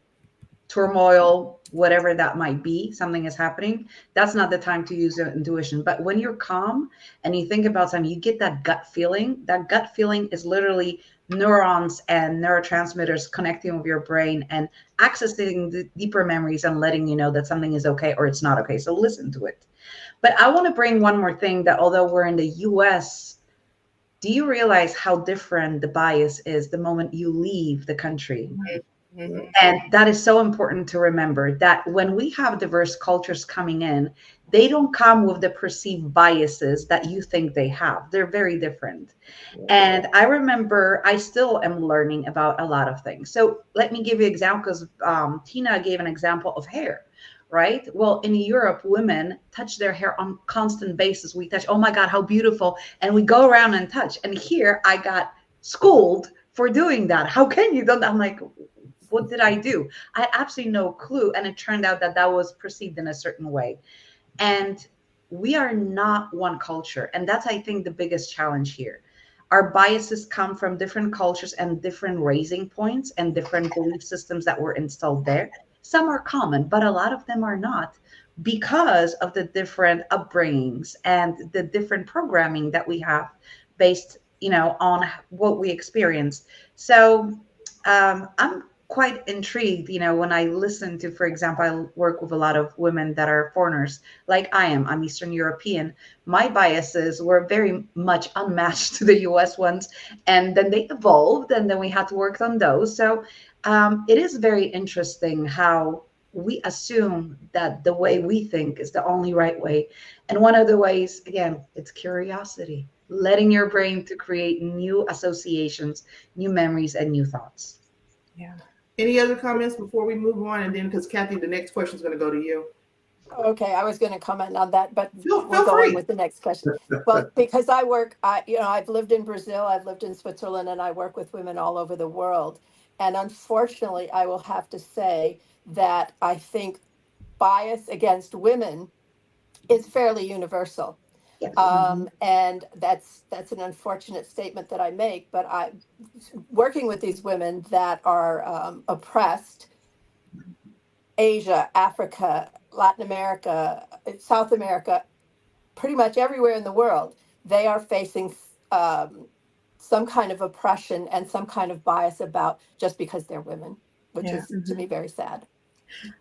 turmoil, whatever that might be, something is happening, that's not the time to use your intuition. But when you're calm and you think about something, you get that gut feeling. That gut feeling is literally neurons and neurotransmitters connecting with your brain and accessing the deeper memories and letting you know that something is okay or it's not okay. So listen to it. But I want to bring one more thing, that although we're in the US, do you realize how different the bias is the moment you leave the country? Mhm. And that is so important to remember, that when we have diverse cultures coming in, they don't come with the perceived biases that you think they have. They're very different. And I remember I still am learning about a lot of things. So let me give you an example, because Tina gave an example of hair, right? Well, in Europe, women touch their hair on constant basis. We touch, oh my God, how beautiful. And we go around and touch. And here I got schooled for doing that. How can you do that? I'm like, what did I do? I had absolutely no clue. And it turned out that that was perceived in a certain way. And we are not one culture. And that's, I think, the biggest challenge here. Our biases come from different cultures and different raising points and different belief systems that were installed there. Some are common, but a lot of them are not, because of the different upbringings and the different programming that we have based, on what we experience. So I'm quite intrigued, when I listen to, for example, I work with a lot of women that are foreigners, like I am. I'm Eastern European. My biases were very much unmatched to the US ones. And then they evolved, and then we had to work on those. So it is very interesting how we assume that the way we think is the only right way. And one of the ways, again, it's curiosity, letting your brain to create new associations, new memories, and new thoughts. Yeah. Any other comments before we move on? And then, because Cathy, the next question is going to go to you. Okay, I was going to comment on that, but Feel we'll go on free. with the next question. Well, because I work, I've lived in Brazil, I've lived in Switzerland, and I work with women all over the world. And unfortunately, I will have to say that I think bias against women is fairly universal. Yes. And that's an unfortunate statement that I make, but I working with these women that are oppressed, Asia, Africa, Latin America, South America, pretty much everywhere in the world, they are facing some kind of oppression and some kind of bias about just because they're women, which Yeah. is to me very sad.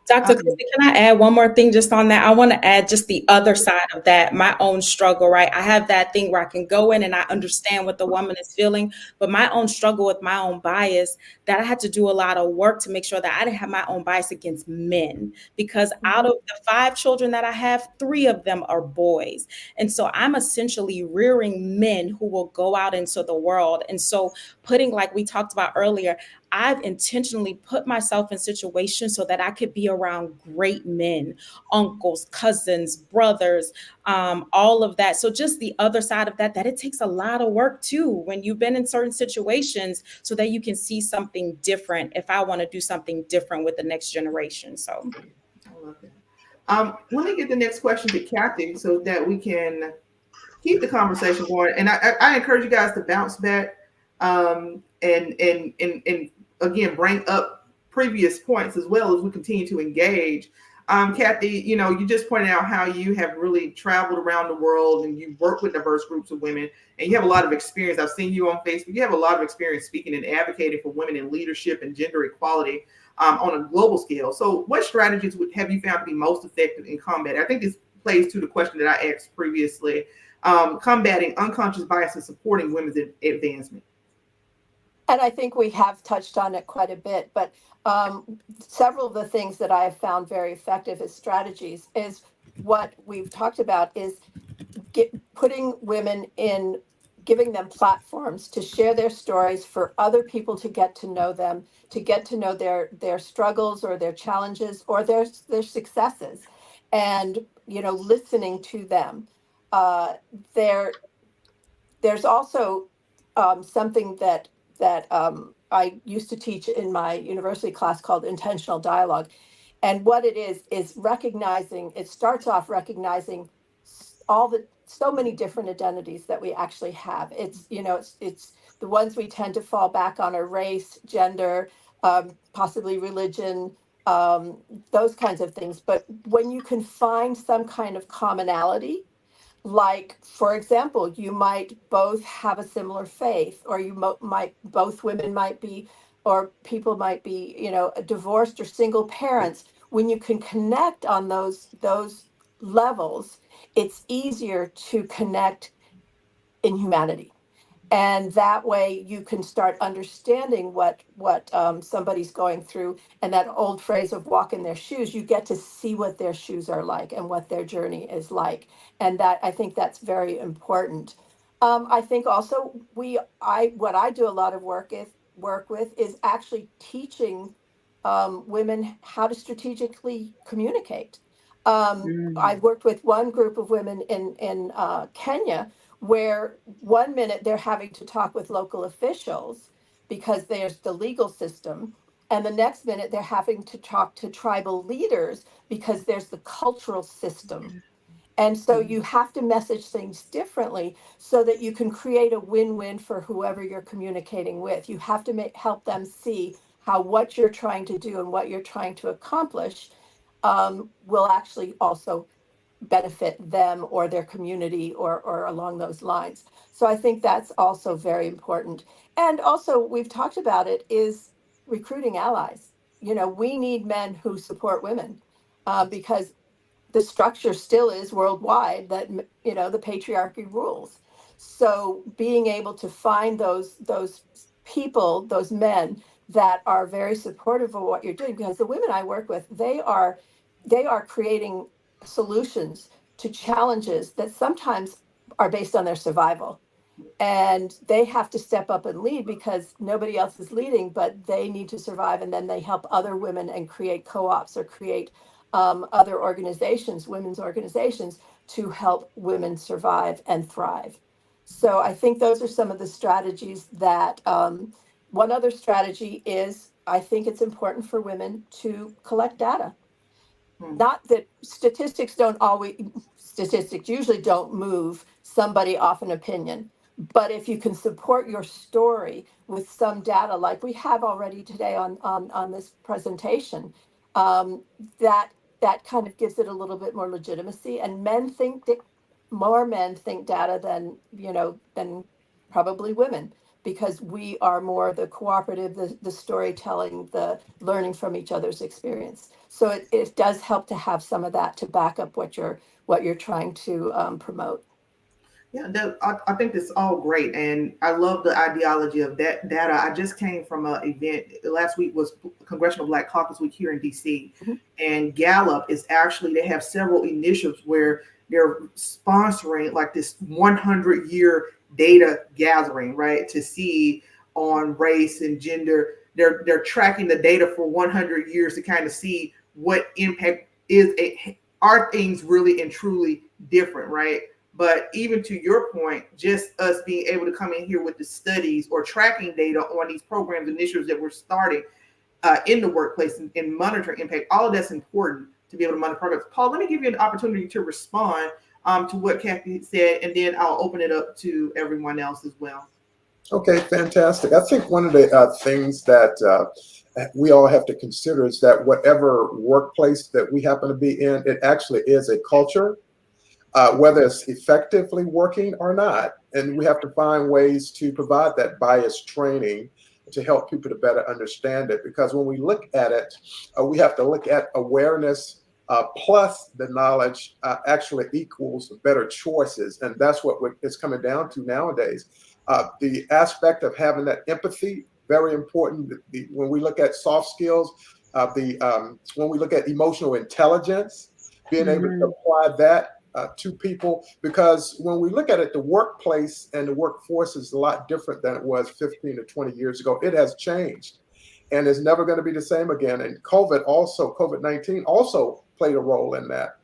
Dr. Christie, can I add one more thing just on that? I want to add just the other side of that, my own struggle, right? I have that thing where I can go in and I understand what the woman is feeling, but my own struggle with my own bias, that I had to do a lot of work to make sure that I didn't have my own bias against men, because out of the 5 children that I have, 3 of them are boys. And so I'm essentially rearing men who will go out into the world. And so putting, like we talked about earlier, I've intentionally put myself in situations so that I could be around great men, uncles, cousins, brothers, all of that. So just the other side of that it takes a lot of work too, when you've been in certain situations, so that you can see something different if I want to do something different with the next generation. So I love that. Let me get the next question to Cathy so that we can keep the conversation going. And I encourage you guys to bounce back and again bring up previous points as well as we continue to engage. Cathy, you just pointed out how you have really traveled around the world and you work with diverse groups of women, and you have a lot of experience. I've seen you on Facebook. You have a lot of experience speaking and advocating for women in leadership and gender equality on a global scale. So what strategies have you found to be most effective in combat? I think this plays to the question that I asked previously, combating unconscious bias and supporting women's advancement. And I think we have touched on it quite a bit, but several of the things that I have found very effective as strategies is what we've talked about is putting women in, giving them platforms to share their stories, for other people to get to know them, to get to know their struggles or their challenges or their successes, and listening to them. There's also something that I used to teach in my university class called intentional dialogue. And what it is recognizing, it starts off recognizing so many different identities that we actually have. It's the ones we tend to fall back on are race, gender, possibly religion, those kinds of things. But when you can find some kind of commonality, like, for example, you might both have a similar faith, or both women might be, or people might be, divorced or single parents. When you can connect on those levels, it's easier to connect in humanity. And that way you can start understanding what somebody's going through. And that old phrase of walk in their shoes, you get to see what their shoes are like and what their journey is like. And that, I think that's very important. I think also what I do a lot of work with is actually teaching women how to strategically communicate. I've worked with one group of women in Kenya, where one minute they're having to talk with local officials because there's the legal system, and the next minute they're having to talk to tribal leaders because there's the cultural system. And so you have to message things differently so that you can create a win-win for whoever you're communicating with. You have to help them see how what you're trying to do and what you're trying to accomplish will actually also benefit them or their community or along those lines. So I think that's also very important. And also, we've talked about it, is recruiting allies. You know, we need men who support women because the structure still is worldwide that, you know, the patriarchy rules. So being able to find those people, those men that are very supportive of what you're doing, because the women I work with, they are creating solutions to challenges that sometimes are based on their survival, and they have to step up and lead because nobody else is leading, but they need to survive. And then they help other women and create co-ops or create other organizations, women's organizations, to help women survive and thrive. So I think those are some of the strategies that one other strategy is, I think it's important for women to collect data. Not that statistics usually don't move somebody off an opinion. But if you can support your story with some data, like we have already today on this presentation, that kind of gives it a little bit more legitimacy. And more men think data than probably women, because we are more the cooperative, the storytelling, the learning from each other's experience. So it does help to have some of that to back up what you're trying to promote. Yeah, I think that's all great, and I love the ideology of that data. I just came from an event last week, was Congressional Black Caucus Week here in DC, and Gallup they have several initiatives where they're sponsoring like this 100-year data gathering, right, to see on race and gender. They're tracking the data for 100 years to kind of see what impact are things really and truly different, right? But even to your point, just us being able to come in here with the studies or tracking data on these programs, initiatives that we're starting in the workplace and monitoring impact, all of that's important to be able to monitor programs. Paul, let me give you an opportunity to respond to what Cathy said, and then I'll open it up to everyone else as well. Okay, fantastic. I think one of the things that we all have to consider is that whatever workplace that we happen to be in, it actually is a culture. Whether it's effectively working or not. And we have to find ways to provide that bias training to help people to better understand it. Because when we look at it, we have to look at awareness plus the knowledge actually equals better choices. And that's what it's coming down to nowadays. The aspect of having that empathy, very important. When we look at soft skills, when we look at emotional intelligence, being able to apply that to people, because when we look at it, the workplace and the workforce is a lot different than it was 15 to 20 years ago. It has changed and it's never going to be the same again. And COVID-19 also played a role in that.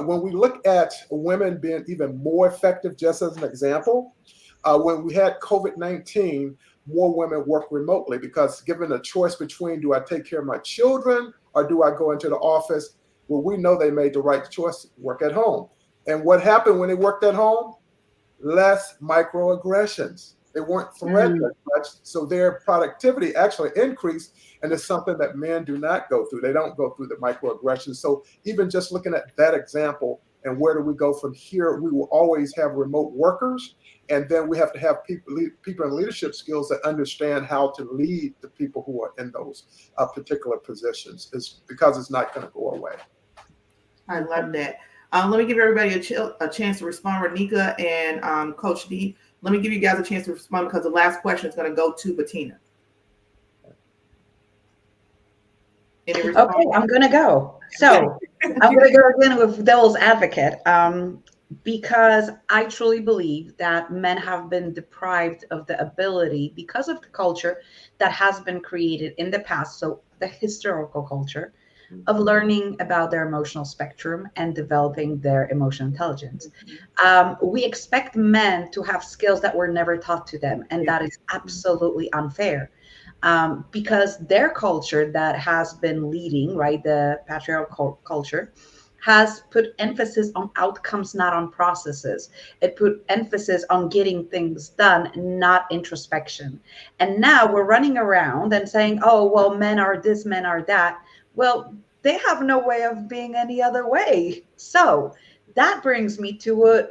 When we look at women being even more effective, just as an example, when we had COVID-19, more women work remotely because given a choice between, do I take care of my children or do I go into the office? Well, we know they made the right choice, work at home. And what happened when they worked at home? Less microaggressions. They weren't threatened as much, so their productivity actually increased, and it's something that men do not go through. They don't go through the microaggressions. So even just looking at that example, and where do we go from here? We will always have remote workers, and then we have to have people in leadership skills that understand how to lead the people who are in those particular positions, because it's not going to go away. I love that. Let me give everybody a chance to respond. Ranika and Coach D, Let me give you guys a chance to respond because the last question is going to go to Bettina. Any response? Okay, I'm gonna go. So I'm gonna go again with devil's advocate, because I truly believe that men have been deprived of the ability because of the culture that has been created in the past. So the historical culture of learning about their emotional spectrum and developing their emotional intelligence. We expect men to have skills that were never taught to them, and that is absolutely unfair. Because their culture that has been leading, right, the patriarchal culture, has put emphasis on outcomes, not on processes. It put emphasis on getting things done, not introspection. And now we're running around and saying, oh, well, men are this, men are that. Well, they have no way of being any other way. So that brings me to what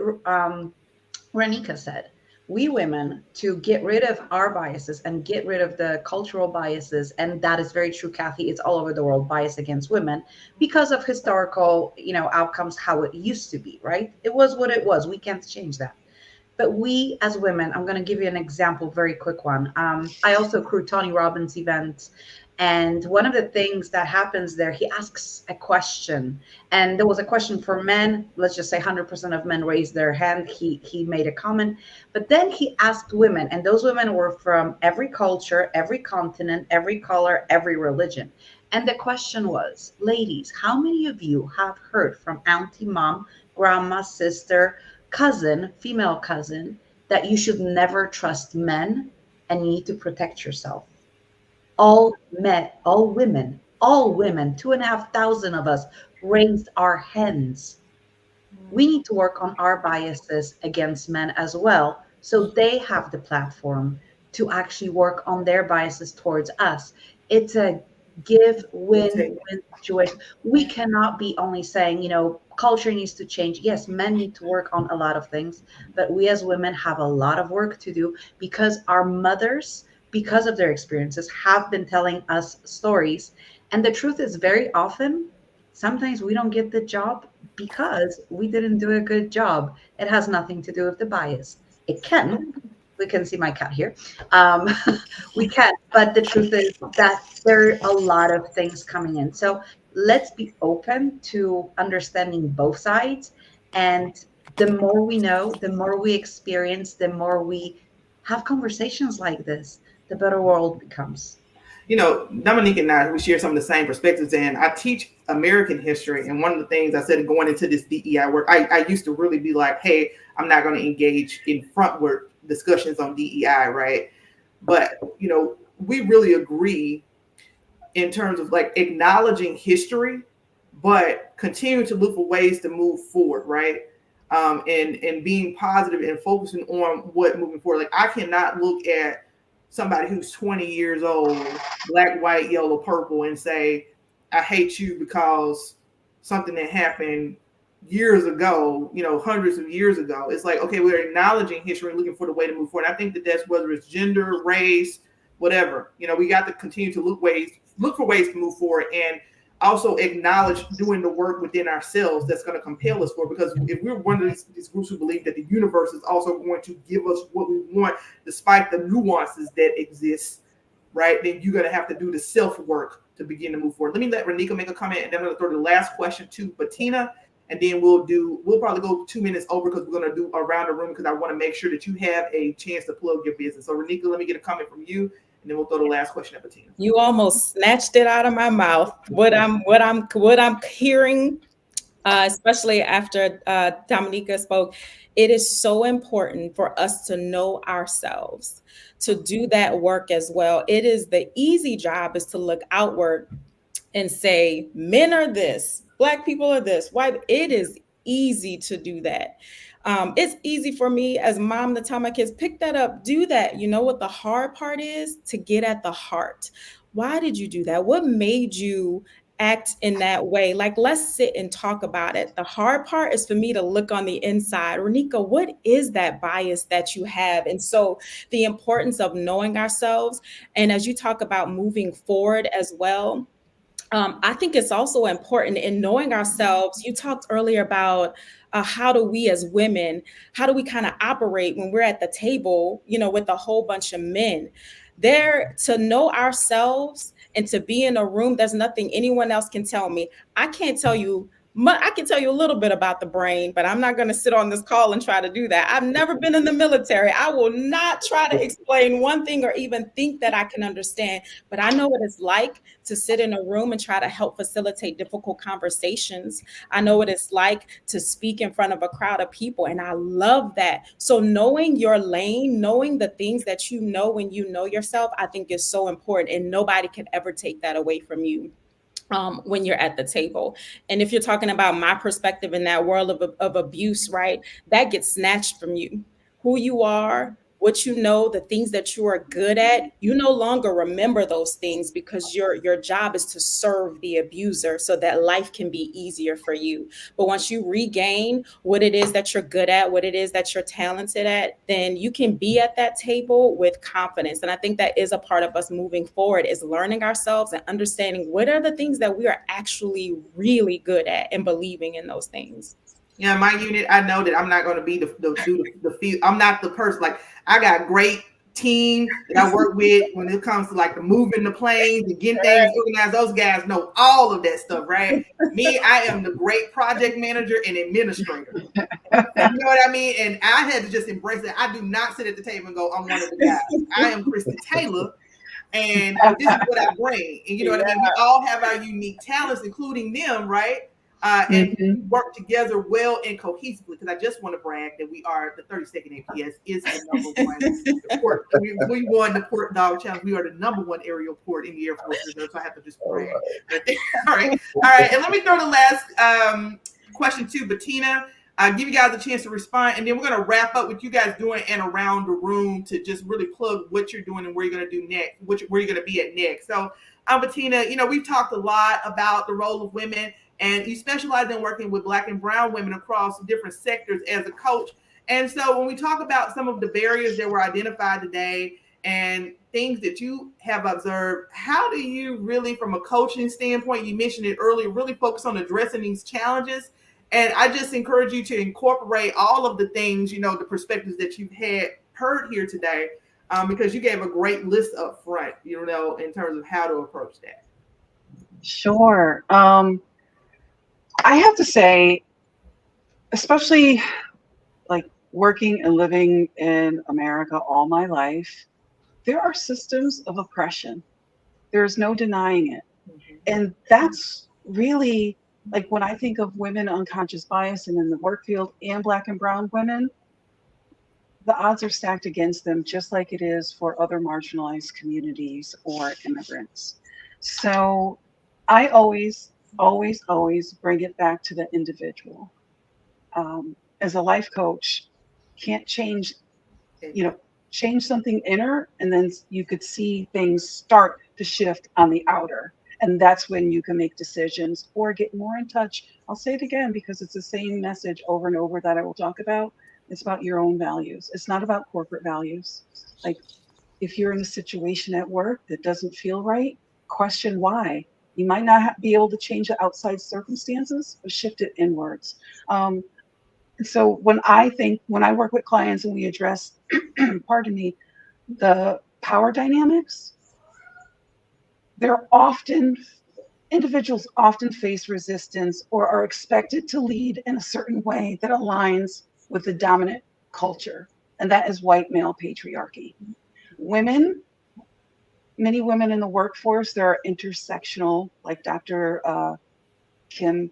Ranika said. We women, to get rid of our biases and get rid of the cultural biases, and that is very true, Cathy, it's all over the world, bias against women because of historical, outcomes, how it used to be, right? It was what it was. We can't change that. But we as women, I'm going to give you an example, very quick one. I also crew Tony Robbins events. And one of the things that happens there, he asks a question. And there was a question for men. Let's just say 100% of men raised their hand. He made a comment. But then he asked women, and those women were from every culture, every continent, every color, every religion. And the question was, ladies, how many of you have heard from auntie, mom, grandma, sister, cousin, female cousin, that you should never trust men and you need to protect yourself? All men, all women, 2,500 of us raised our hands. We need to work on our biases against men as well, so they have the platform to actually work on their biases towards us. It's a give win-win situation. We cannot be only saying, culture needs to change. Yes, men need to work on a lot of things, but we as women have a lot of work to do because our mothers, because of their experiences, have been telling us stories. And the truth is, very often, sometimes we don't get the job because we didn't do a good job. It has nothing to do with the bias. It can. We can see my cat here. We can. But the truth is that there are a lot of things coming in. So let's be open to understanding both sides. And the more we know, the more we experience, the more we have conversations like this, the better world becomes. Dominika and I, we share some of the same perspectives, and I teach American history. And one of the things I said going into this DEI work, I used to really be like, hey, I'm not going to engage in frontward discussions on DEI, right? But, we really agree in terms of like acknowledging history, but continue to look for ways to move forward, right? And being positive and focusing on what moving forward. Like I cannot look at somebody who's 20 years old, black, white, yellow, purple, and say, I hate you because something that happened years ago, hundreds of years ago. It's like, okay, we're acknowledging history and looking for the way to move forward. I think that's whether it's gender, race, whatever, we got to continue to look for ways to move forward and also acknowledge doing the work within ourselves that's going to compel us forward. Because if we're one of these groups who believe that the universe is also going to give us what we want, despite the nuances that exist, right, then you're going to have to do the self-work to begin to move forward. Let me let Ranika make a comment, and then I'm going to throw the last question to Bettina, and then we'll probably go 2 minutes over because we're going to do around the room because I want to make sure that you have a chance to plug your business. So Ranika, let me get a comment from you, and then we'll throw the last question at Bettina. You almost snatched it out of my mouth. What I'm hearing, especially after Dominika spoke, it is so important for us to know ourselves, to do that work as well. It is the easy job is to look outward and say, men are this, Black people are this, white. It is easy to do that. It's easy for me as mom to tell my kids, pick that up, do that. You know what the hard part is? To get at the heart. Why did you do that? What made you act in that way? Like, let's sit and talk about it. The hard part is for me to look on the inside. Ranika, what is that bias that you have? And so the importance of knowing ourselves. And as you talk about moving forward as well, I think it's also important in knowing ourselves. You talked earlier about how do we as women, how do we kind of operate when we're at the table, with a whole bunch of men. There, to know ourselves and to be in a room, there's nothing anyone else can tell me. I can't tell you. I can tell you a little bit about the brain, but I'm not going to sit on this call and try to do that. I've never been in the military. I will not try to explain one thing or even think that I can understand, but I know what it's like to sit in a room and try to help facilitate difficult conversations. I know what it's like to speak in front of a crowd of people, and I love that. So knowing your lane, knowing the things that you know when you know yourself, I think is so important, and nobody can ever take that away from you. When you're at the table. And if you're talking about my perspective in that world of abuse, right, that gets snatched from you. Who you are, what you know, the things that you are good at, you no longer remember those things because your job is to serve the abuser so that life can be easier for you. But once you regain what it is that you're good at, what it is that you're talented at, then you can be at that table with confidence. And I think that is a part of us moving forward, is learning ourselves and understanding what are the things that we are actually really good at and believing in those things. Yeah, my unit, I know that I'm not going to be the field. I'm not the person. Like, I got great team that I work with when it comes to like the moving the planes and getting things organized. Those guys know all of that stuff, right? Me, I am the great project manager and administrator. You know what I mean? And I had to just embrace it. I do not sit at the table and go, I'm one of the guys. I am Kristen Taylor, and this is what I bring. And you know what I mean? We all have our unique talents, including them, right? And we work together well and cohesively, because I just want to brag that we are the 32nd APS is the number one port. We won the Port Dog Challenge. We are the number one aerial port in the Air Force Reserve, so I have to just brag. All right. And let me throw the last question to Bettina. Give you guys a chance to respond, and then we're going to wrap up with you guys doing and around the room to just really plug what you're doing and where you're going to do next, where you're going to be at next. So, Bettina, we've talked a lot about the role of women, and you specialize in working with Black and brown women across different sectors as a coach. And so when we talk about some of the barriers that were identified today and things that you have observed, how do you really, from a coaching standpoint, you mentioned it earlier, really focus on addressing these challenges? And I just encourage you to incorporate all of the things, the perspectives that you've heard here today, because you gave a great list up front, in terms of how to approach that. Sure. I have to say, especially like working and living in America all my life, there are systems of oppression. There's no denying it. Mm-hmm. And that's really, like, when I think of women unconscious bias and in the work field and Black and brown women, the odds are stacked against them, just like it is for other marginalized communities or immigrants. So I always bring it back to the individual. As a life coach, can't change something inner, and then you could see things start to shift on the outer. And that's when you can make decisions or get more in touch. I'll say it again because it's the same message over and over that I will talk about. It's about your own values. It's not about corporate values. Like, if you're in a situation at work that doesn't feel right, question why. You might not be able to change the outside circumstances, but shift it inwards. And so when I work with clients and we address, pardon me, the power dynamics, individuals often face resistance or are expected to lead in a certain way that aligns with the dominant culture, and that is white male patriarchy. Many women in the workforce, there are intersectional, like Dr. Kim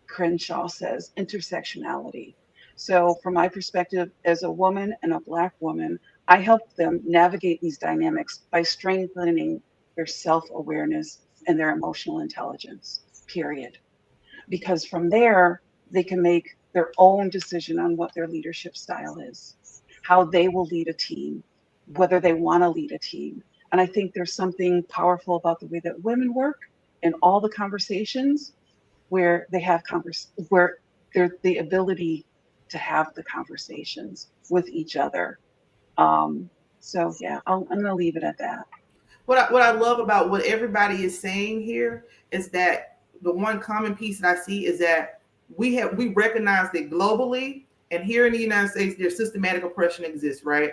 Crenshaw says, intersectionality. So from my perspective as a woman and a Black woman, I help them navigate these dynamics by strengthening their self-awareness and their emotional intelligence, period. Because from there, they can make their own decision on what their leadership style is, how they will lead a team, whether they want to lead a team. And I think there's something powerful about the way that women work in all the conversations where they have where there's the ability to have the conversations with each other. So yeah, I'm going to leave it at that. what I love about what everybody is saying here is that the one common piece that I see is that we recognize that globally and here in the United States there's systematic oppression exists, right?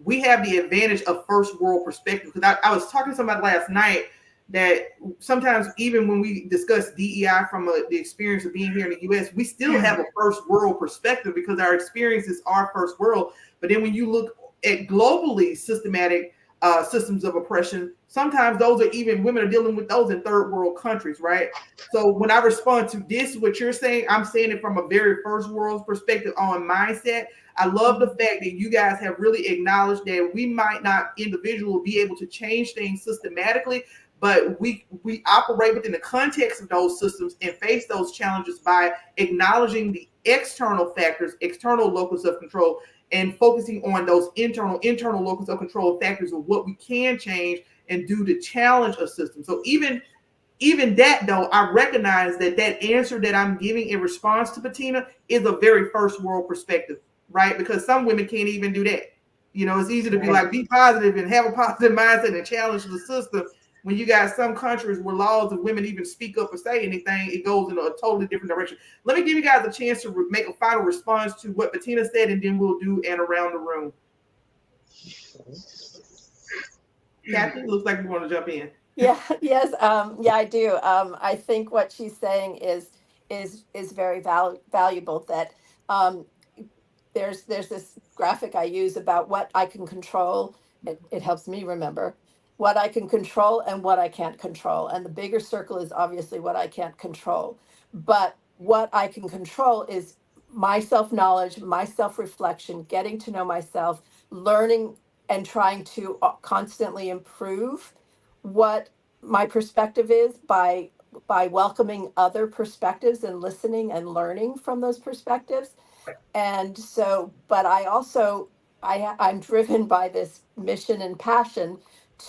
We have the advantage of first world perspective because I was talking to somebody last night that sometimes even when we discuss DEI from the experience of being here in the US, we still have a first world perspective because our experiences are first world. But then when you look at globally systematic systems of oppression, sometimes those are even women are dealing with those in third world countries, right? So when I respond to this, what you're saying, I'm saying it from a very first world perspective on mindset. I love the fact that you guys have really acknowledged that we might not individually be able to change things systematically, but we operate within the context of those systems and face those challenges by acknowledging the external factors, external locus of control, and focusing on those internal locus of control factors of what we can change and do to challenge a system. So even that though, I recognize that answer that I'm giving in response to Bettina is a very first world perspective, right? Because some women can't even do that. You know, it's easy to be like, be positive and have a positive mindset and challenge the system. When you got some countries where laws of women even speak up or say anything, it goes in a totally different direction. Let me give you guys a chance to make a final response to what Bettina said, and then we'll do an around the room. Cathy, looks like you want to jump in. Yeah, yes, yeah, I do. I think what she's saying is very valuable. That there's this graphic I use about what I can control. It helps me remember what I can control and what I can't control. And the bigger circle is obviously what I can't control. But what I can control is my self-knowledge, my self-reflection, getting to know myself, learning and trying to constantly improve what my perspective is by welcoming other perspectives and listening and learning from those perspectives. And so, but I also I'm driven by this mission and passion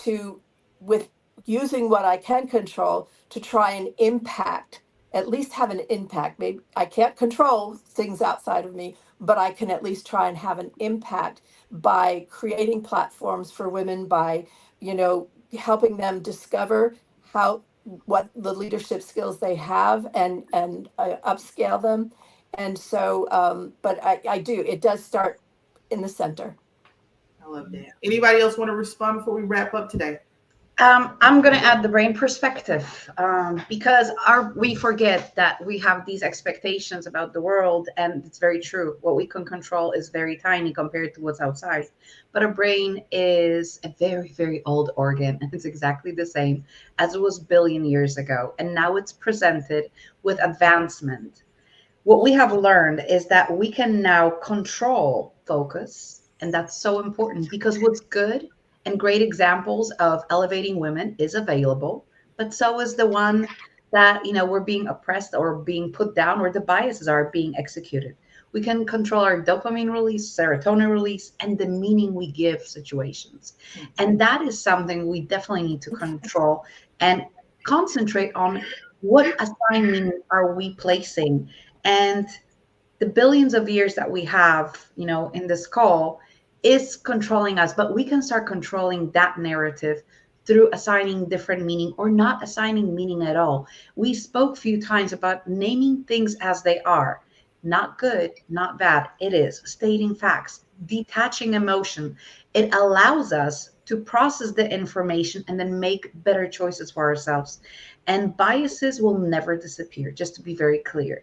to, with using what I can control, to try and impact, at least have an impact. Maybe I can't control things outside of me, but I can at least try and have an impact by creating platforms for women, by, you know, helping them discover how, what the leadership skills they have, and upscale them. And so, but I do, it does start in the center. I love that. Anybody else want to respond before we wrap up today? I'm going to add the brain perspective, because we forget that we have these expectations about the world, and it's very true. What we can control is very tiny compared to what's outside. But our brain is a very, very old organ, and it's exactly the same as it was billion years ago. And now it's presented with advancement. What we have learned is that we can now control focus, and that's so important because what's good and great examples of elevating women is available, but so is the one that, you know, we're being oppressed or being put down, or the biases are being executed. We can control our dopamine release, serotonin release, and the meaning we give situations. And that is something we definitely need to control and concentrate on. What assigned meaning are we placing? And the billions of years that we have, you know, in this call is controlling us, but we can start controlling that narrative through assigning different meaning or not assigning meaning at all. We spoke a few times about naming things as they are, not good, not bad. It is stating facts, detaching emotion. It allows us to process the information and then make better choices for ourselves. And biases will never disappear, just to be very clear.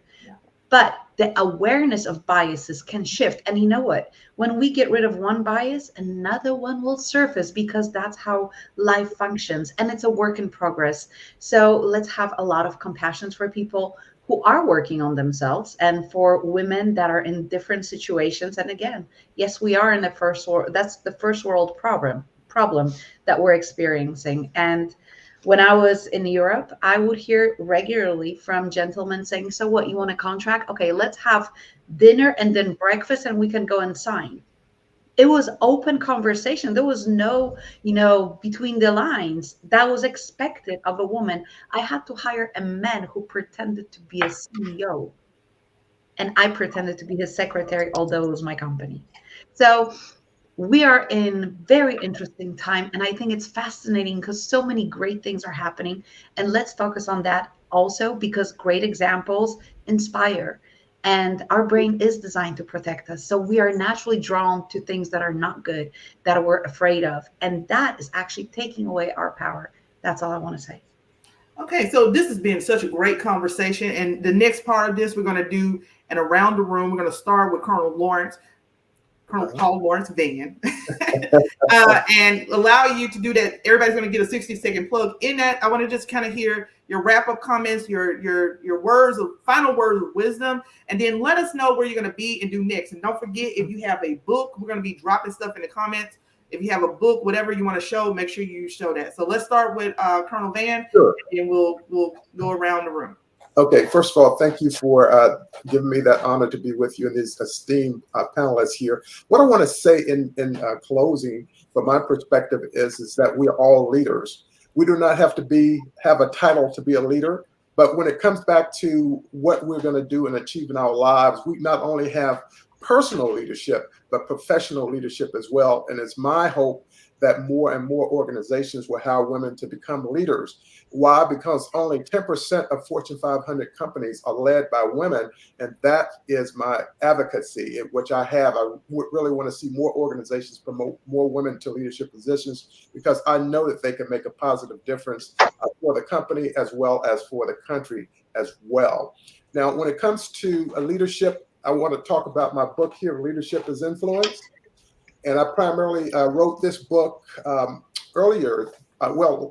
But the awareness of biases can shift. And you know what? When we get rid of one bias, another one will surface, because that's how life functions. And it's a work in progress. So let's have a lot of compassion for people who are working on themselves, and for women that are in different situations. And again, yes, we are in the first world. That's the first world problem that we're experiencing. And when I was in Europe, I would hear regularly from gentlemen saying, so what, you want a contract? Okay, let's have dinner and then breakfast and we can go and sign. It was open conversation. There was no, you know, between the lines. That was expected of a woman. I had to hire a man who pretended to be a CEO. And I pretended to be his secretary, although it was my company. So We are in very interesting time, and I think it's fascinating because so many great things are happening. And let's focus on that also, because great examples inspire, and our brain is designed to protect us. So we are naturally drawn to things that are not good, that we're afraid of, and that is actually taking away our power. That's all I want to say. Okay, so this has been such a great conversation. And the next part of this, we're going to do an around the room. We're going to start with Colonel Paul Lawrence Vann, and allow you to do that. Everybody's going to get a 60-second plug. In that, I want to just kind of hear your wrap-up comments, your words of final words of wisdom, and then let us know where you're going to be and do next. And don't forget, if you have a book, we're going to be dropping stuff in the comments. If you have a book, whatever you want to show, make sure you show that. So let's start with Colonel Vann, Sure. and we'll go around the room. Okay, first of all, thank you for giving me that honor to be with you and these esteemed panelists here. What I want to say in closing, from my perspective, is that we are all leaders. We do not have to have a title to be a leader, but when it comes back to what we're going to do and achieve in our lives, we not only have personal leadership, but professional leadership as well. And it's my hope that more and more organizations will hire women to become leaders. Why? Because only 10% of Fortune 500 companies are led by women, and that is my advocacy, which I have. I really want to see more organizations promote more women to leadership positions, because I know that they can make a positive difference for the company as well as for the country as well. Now, when it comes to leadership, I want to talk about my book here, Leadership is Influence. And I primarily wrote this book earlier,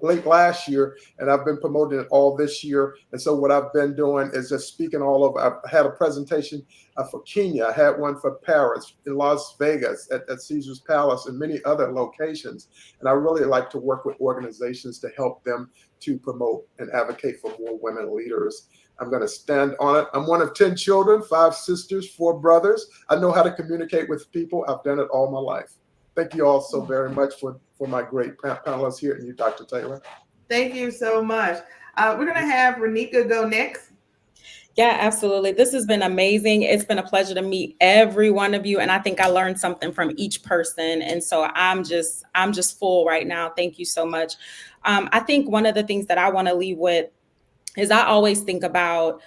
late last year, and I've been promoting it all this year. And so what I've been doing is just speaking all over. I've had a presentation for Kenya. I had one for Paris, in Las Vegas, at Caesar's Palace, and many other locations. And I really like to work with organizations to help them to promote and advocate for more women leaders. I'm going to stand on it. I'm one of 10 children, 5 sisters, 4 brothers. I know how to communicate with people. I've done it all my life. Thank you all so very much for my great panelists here, and you, Dr. Taylor. Thank you so much. We're going to have Ranika go next. Yeah, absolutely. This has been amazing. It's been a pleasure to meet every one of you. And I think I learned something from each person. And so I'm just full right now. Thank you so much. I think one of the things that I want to leave with is I always think about,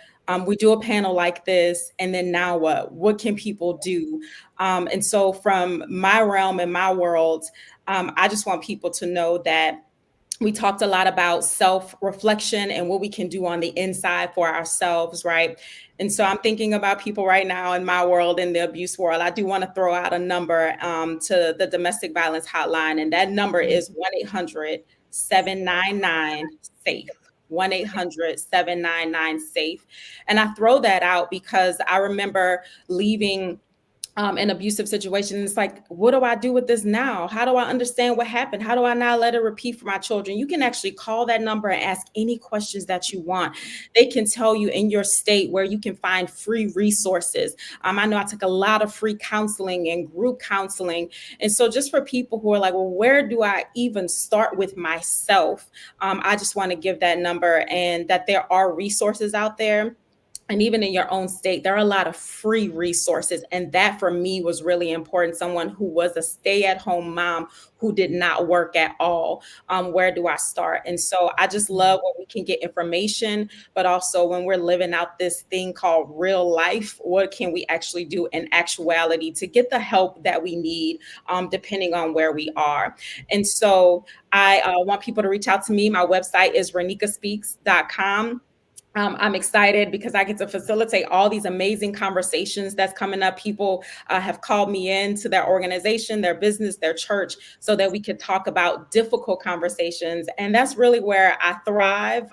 we do a panel like this, and then now what? What can people do? And so from my realm and my world, I just want people to know that we talked a lot about self-reflection and what we can do on the inside for ourselves, right? And so I'm thinking about people right now in my world, in the abuse world. I do want to throw out a number to the domestic violence hotline, and that number is 1-800-799-SAFE. 1-800-799-SAFE. And I throw that out because I remember leaving an abusive situation. It's like, what do I do with this now? How do I understand what happened? How do I not let it repeat for my children? You can actually call that number and ask any questions that you want. They can tell you in your state where you can find free resources. I know I took a lot of free counseling and group counseling. And so just for people who are like, well, where do I even start with myself? I just want to give that number, and that there are resources out there. And even in your own state, there are a lot of free resources. And that for me was really important. Someone who was a stay-at-home mom who did not work at all. Where do I start? And so I just love when we can get information, but also when we're living out this thing called real life, what can we actually do in actuality to get the help that we need, depending on where we are. And so I want people to reach out to me. My website is ranikaspeaks.com. I'm excited because I get to facilitate all these amazing conversations that's coming up. People have called me into their organization, their business, their church, so that we could talk about difficult conversations. And that's really where I thrive.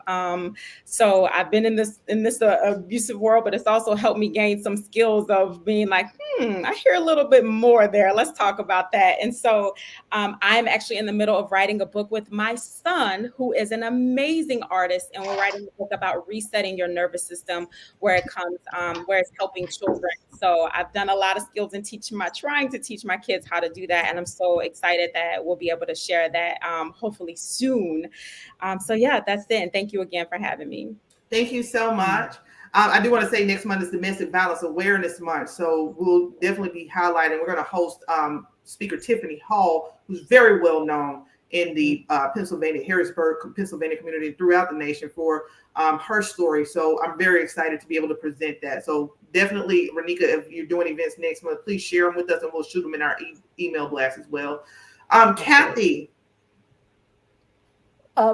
So I've been in this abusive world, but it's also helped me gain some skills of being like, I hear a little bit more there. Let's talk about that. And so I'm actually in the middle of writing a book with my son, who is an amazing artist. And we're writing a book about resetting your nervous system, where it comes, where it's helping children. So I've done a lot of skills in trying to teach my kids how to do that. And I'm so excited that we'll be able to share that hopefully soon. So yeah, that's it. And thank you again for having me. Thank you so much. I do want to say next month is Domestic Violence Awareness Month. So we'll definitely be highlighting. We're going to host speaker Tiffany Hall, who's very well known in the Pennsylvania, Harrisburg, Pennsylvania community throughout the nation for her story. So I'm very excited to be able to present that. So definitely, Ranika, if you're doing events next month, please share them with us and we'll shoot them in our email blast as well. Cathy.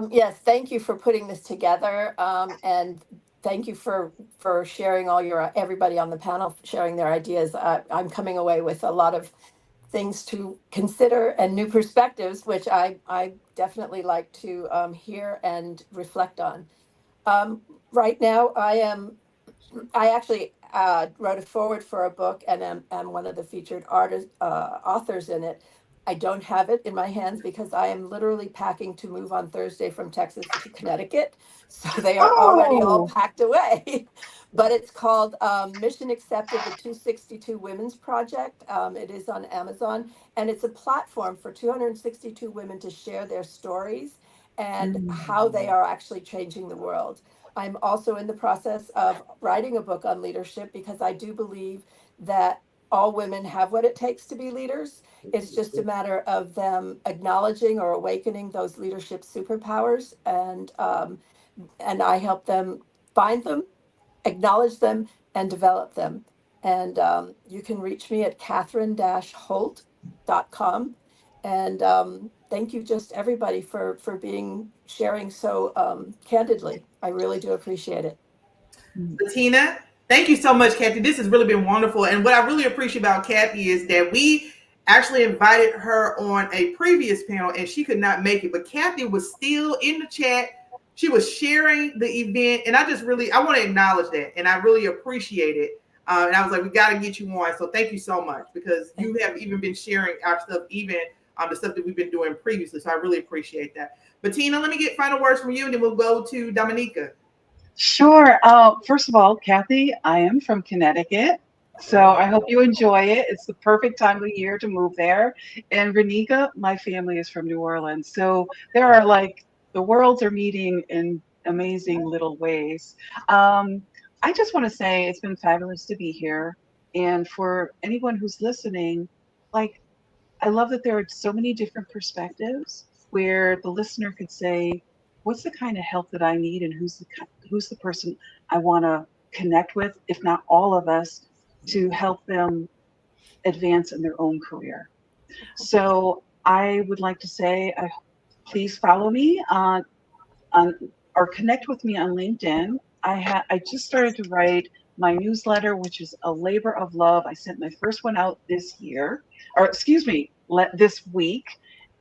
Yes, thank you for putting this together, and thank you for sharing everybody on the panel sharing their ideas. I'm coming away with a lot of things to consider and new perspectives, which I definitely like to hear and reflect on. Right now, I actually wrote a foreword for a book and am one of the featured authors in it. I don't have it in my hands because I am literally packing to move on Thursday from Texas to Connecticut. So they are already all packed away. But it's called Mission Accepted, the 262 Women's Project. It is on Amazon, and it's a platform for 262 women to share their stories and how they are actually changing the world. I'm also in the process of writing a book on leadership because I do believe that all women have what it takes to be leaders. It's just a matter of them acknowledging or awakening those leadership superpowers, and I help them find them, acknowledge them, and develop them. And you can reach me at catherine-holt.com. And thank you, just everybody, for sharing so candidly. I really do appreciate it. Bettina, thank you so much, Cathy. This has really been wonderful. And what I really appreciate about Cathy is that we actually invited her on a previous panel and she could not make it, but Cathy was still in the chat. She was sharing the event. And I want to acknowledge that. And I really appreciate it. And I was like, we got to get you on. So thank you so much because you have even been sharing our stuff, even the stuff that we've been doing previously. So I really appreciate that. Bettina, let me get final words from you and then we'll go to Dominika. Sure. First of all, Cathy, I am from Connecticut, so I hope you enjoy it. It's the perfect time of year to move there. And Ranika, my family is from New Orleans, so there are the worlds are meeting in amazing little ways. I just want to say it's been fabulous to be here, and for anyone who's listening, I love that there are so many different perspectives where the listener could say, what's the kind of help that I need and who's the person I want to connect with, if not all of us, to help them advance in their own career. So I would like to say, please follow me on or connect with me on LinkedIn. I just started to write my newsletter, which is a labor of love. I sent my first one out this week.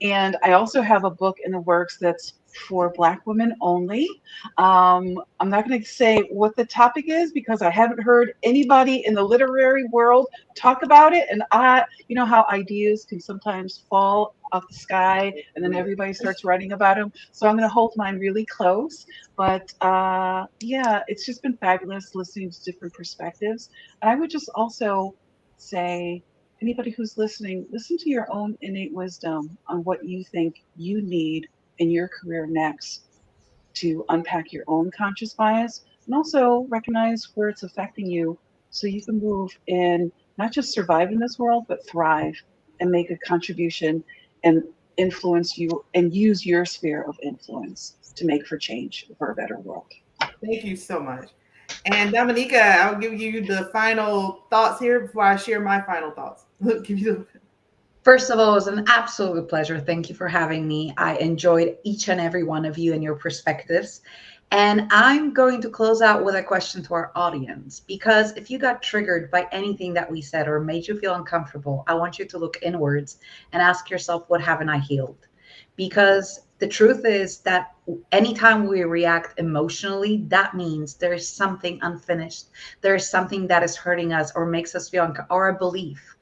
And I also have a book in the works that's for Black women only. I'm not going to say what the topic is because I haven't heard anybody in the literary world talk about it. And you know how ideas can sometimes fall off the sky and then everybody starts writing about them. So I'm going to hold mine really close. But yeah, it's just been fabulous listening to different perspectives. And I would just also say, anybody who's listening, listen to your own innate wisdom on what you think you need in your career next to unpack your own conscious bias and also recognize where it's affecting you so you can move in, not just survive in this world, but thrive and make a contribution and influence you and use your sphere of influence to make for change for a better world. Thank you so much. And Dominika, I'll give you the final thoughts here before I share my final thoughts. First of all, it was an absolute pleasure. Thank you for having me. I enjoyed each and every one of you and your perspectives. And I'm going to close out with a question to our audience, because if you got triggered by anything that we said or made you feel uncomfortable, I want you to look inwards and ask yourself, what haven't I healed? Because the truth is that anytime we react emotionally, that means there is something unfinished. There is something that is hurting us or makes us feel or a belief.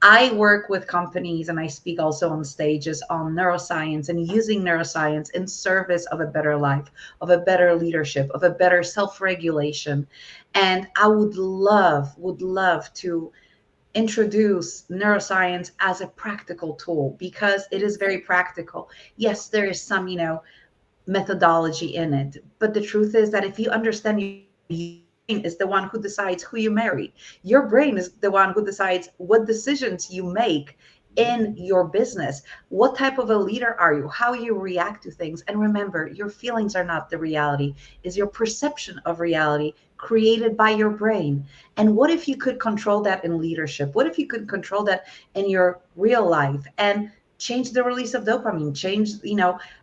I work with companies and I speak also on stages on neuroscience and using neuroscience in service of a better life, of a better leadership, of a better self-regulation. And I would love to introduce neuroscience as a practical tool because it is very practical. Yes, there is some, methodology in it. But the truth is that if you understand is the one who decides who you marry. Your brain is the one who decides what decisions you make in your business. What type of a leader are you? How you react to things. And remember, your feelings are not the reality, is your perception of reality created by your brain. And what if you could control that in leadership? What if you could control that in your real life and change the release of dopamine, change,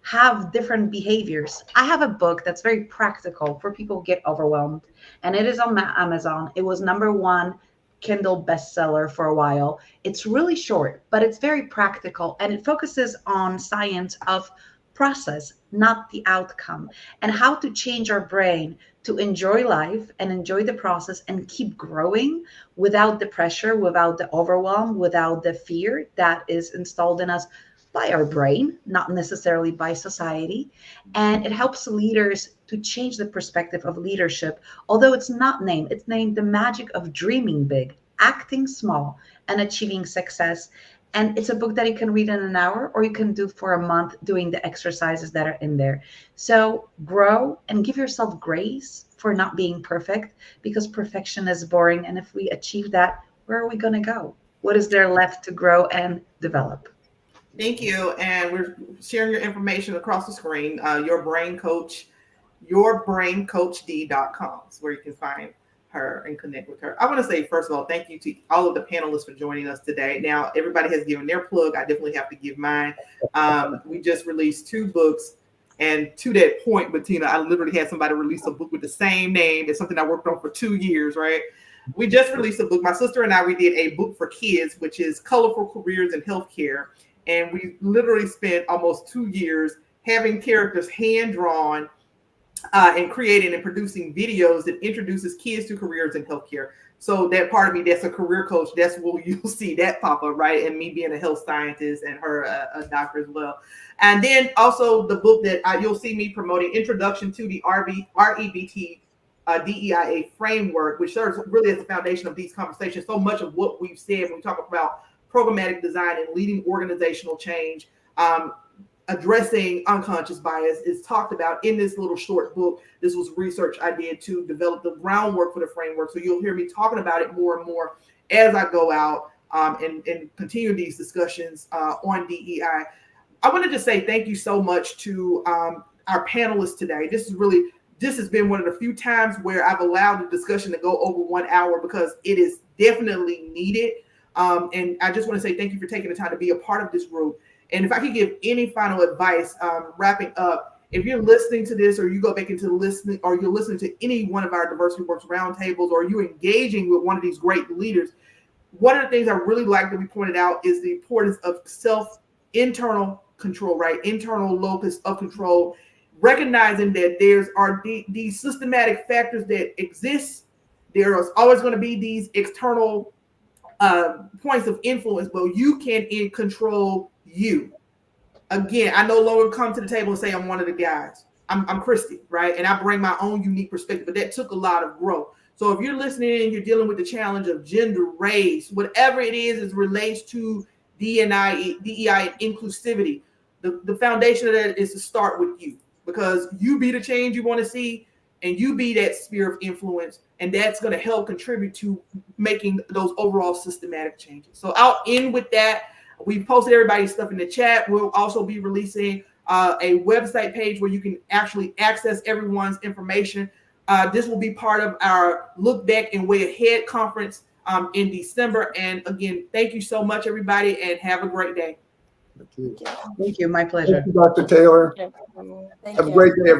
have different behaviors? I have a book that's very practical for people who get overwhelmed, and it is on Amazon. It was #1 Kindle bestseller for a while. It's really short, but it's very practical, and it focuses on science of process, not the outcome, and how to change our brain to enjoy life and enjoy the process and keep growing without the pressure, without the overwhelm, without the fear that is installed in us by our brain, not necessarily by society. And it helps leaders to change the perspective of leadership. Although it's not named, it's named The Magic of Dreaming Big, Acting Small, and Achieving Success. And it's a book that you can read in an hour, or you can do for a month doing the exercises that are in there. So grow and give yourself grace for not being perfect, because perfection is boring. And if we achieve that, where are we going to go? What is there left to grow and develop? Thank you. And we're sharing your information across the screen. Your Brain Coach, yourbraincoachd.com is where you can find her and connect with her. I want to say, first of all, thank you to all of the panelists for joining us today. Now, everybody has given their plug. I definitely have to give mine. We just released 2 books. And to that point, Bettina, I literally had somebody release a book with the same name. It's something I worked on for 2 years, right? We just released a book. My sister and I, we did a book for kids, which is Colorful Careers in Healthcare. And we literally spent almost 2 years having characters hand-drawn and creating and producing videos that introduces kids to careers in healthcare. So that part of me, that's a career coach, that's where you'll see that pop up, right? And me being a health scientist and her a doctor as well. And then also the book that you'll see me promoting, Introduction to the REBT DEIA framework, which serves really as the foundation of these conversations. So much of what we've said when we talk about programmatic design and leading organizational change, addressing unconscious bias, is talked about in this little short book. This was research I did to develop the groundwork for the framework. So you'll hear me talking about it more and more as I go out and continue these discussions on DEI. I want to just say thank you so much to our panelists today. This has been one of the few times where I've allowed the discussion to go over 1 hour, because it is definitely needed. And I just want to say thank you for taking the time to be a part of this group. And if I could give any final advice, wrapping up, if you're listening to this, or you go back into listening, or you're listening to any one of our Diversity Works roundtables, or you're engaging with one of these great leaders, one of the things I really like that we pointed out is the importance of internal control, right? Internal locus of control, recognizing that are these systematic factors that exist. There is always going to be these external points of influence, but you can control you. Again, I no longer come to the table and say I'm one of the guys. I'm Christy, right? And I bring my own unique perspective, but that took a lot of growth. So if you're listening and you're dealing with the challenge of gender, race, whatever it is as relates to DEI and inclusivity, the foundation of that is to start with you, because you be the change you want to see, and you be that sphere of influence, and that's going to help contribute to making those overall systematic changes. So I'll end with that. We've posted everybody's stuff in the chat. We'll also be releasing a website page where you can actually access everyone's information. This will be part of our Look Back and Way Ahead conference in December. And again, thank you so much, everybody, and have a great day. Thank you. My pleasure. Thank you, Dr. Taylor. Thank Have you. a great day, everybody.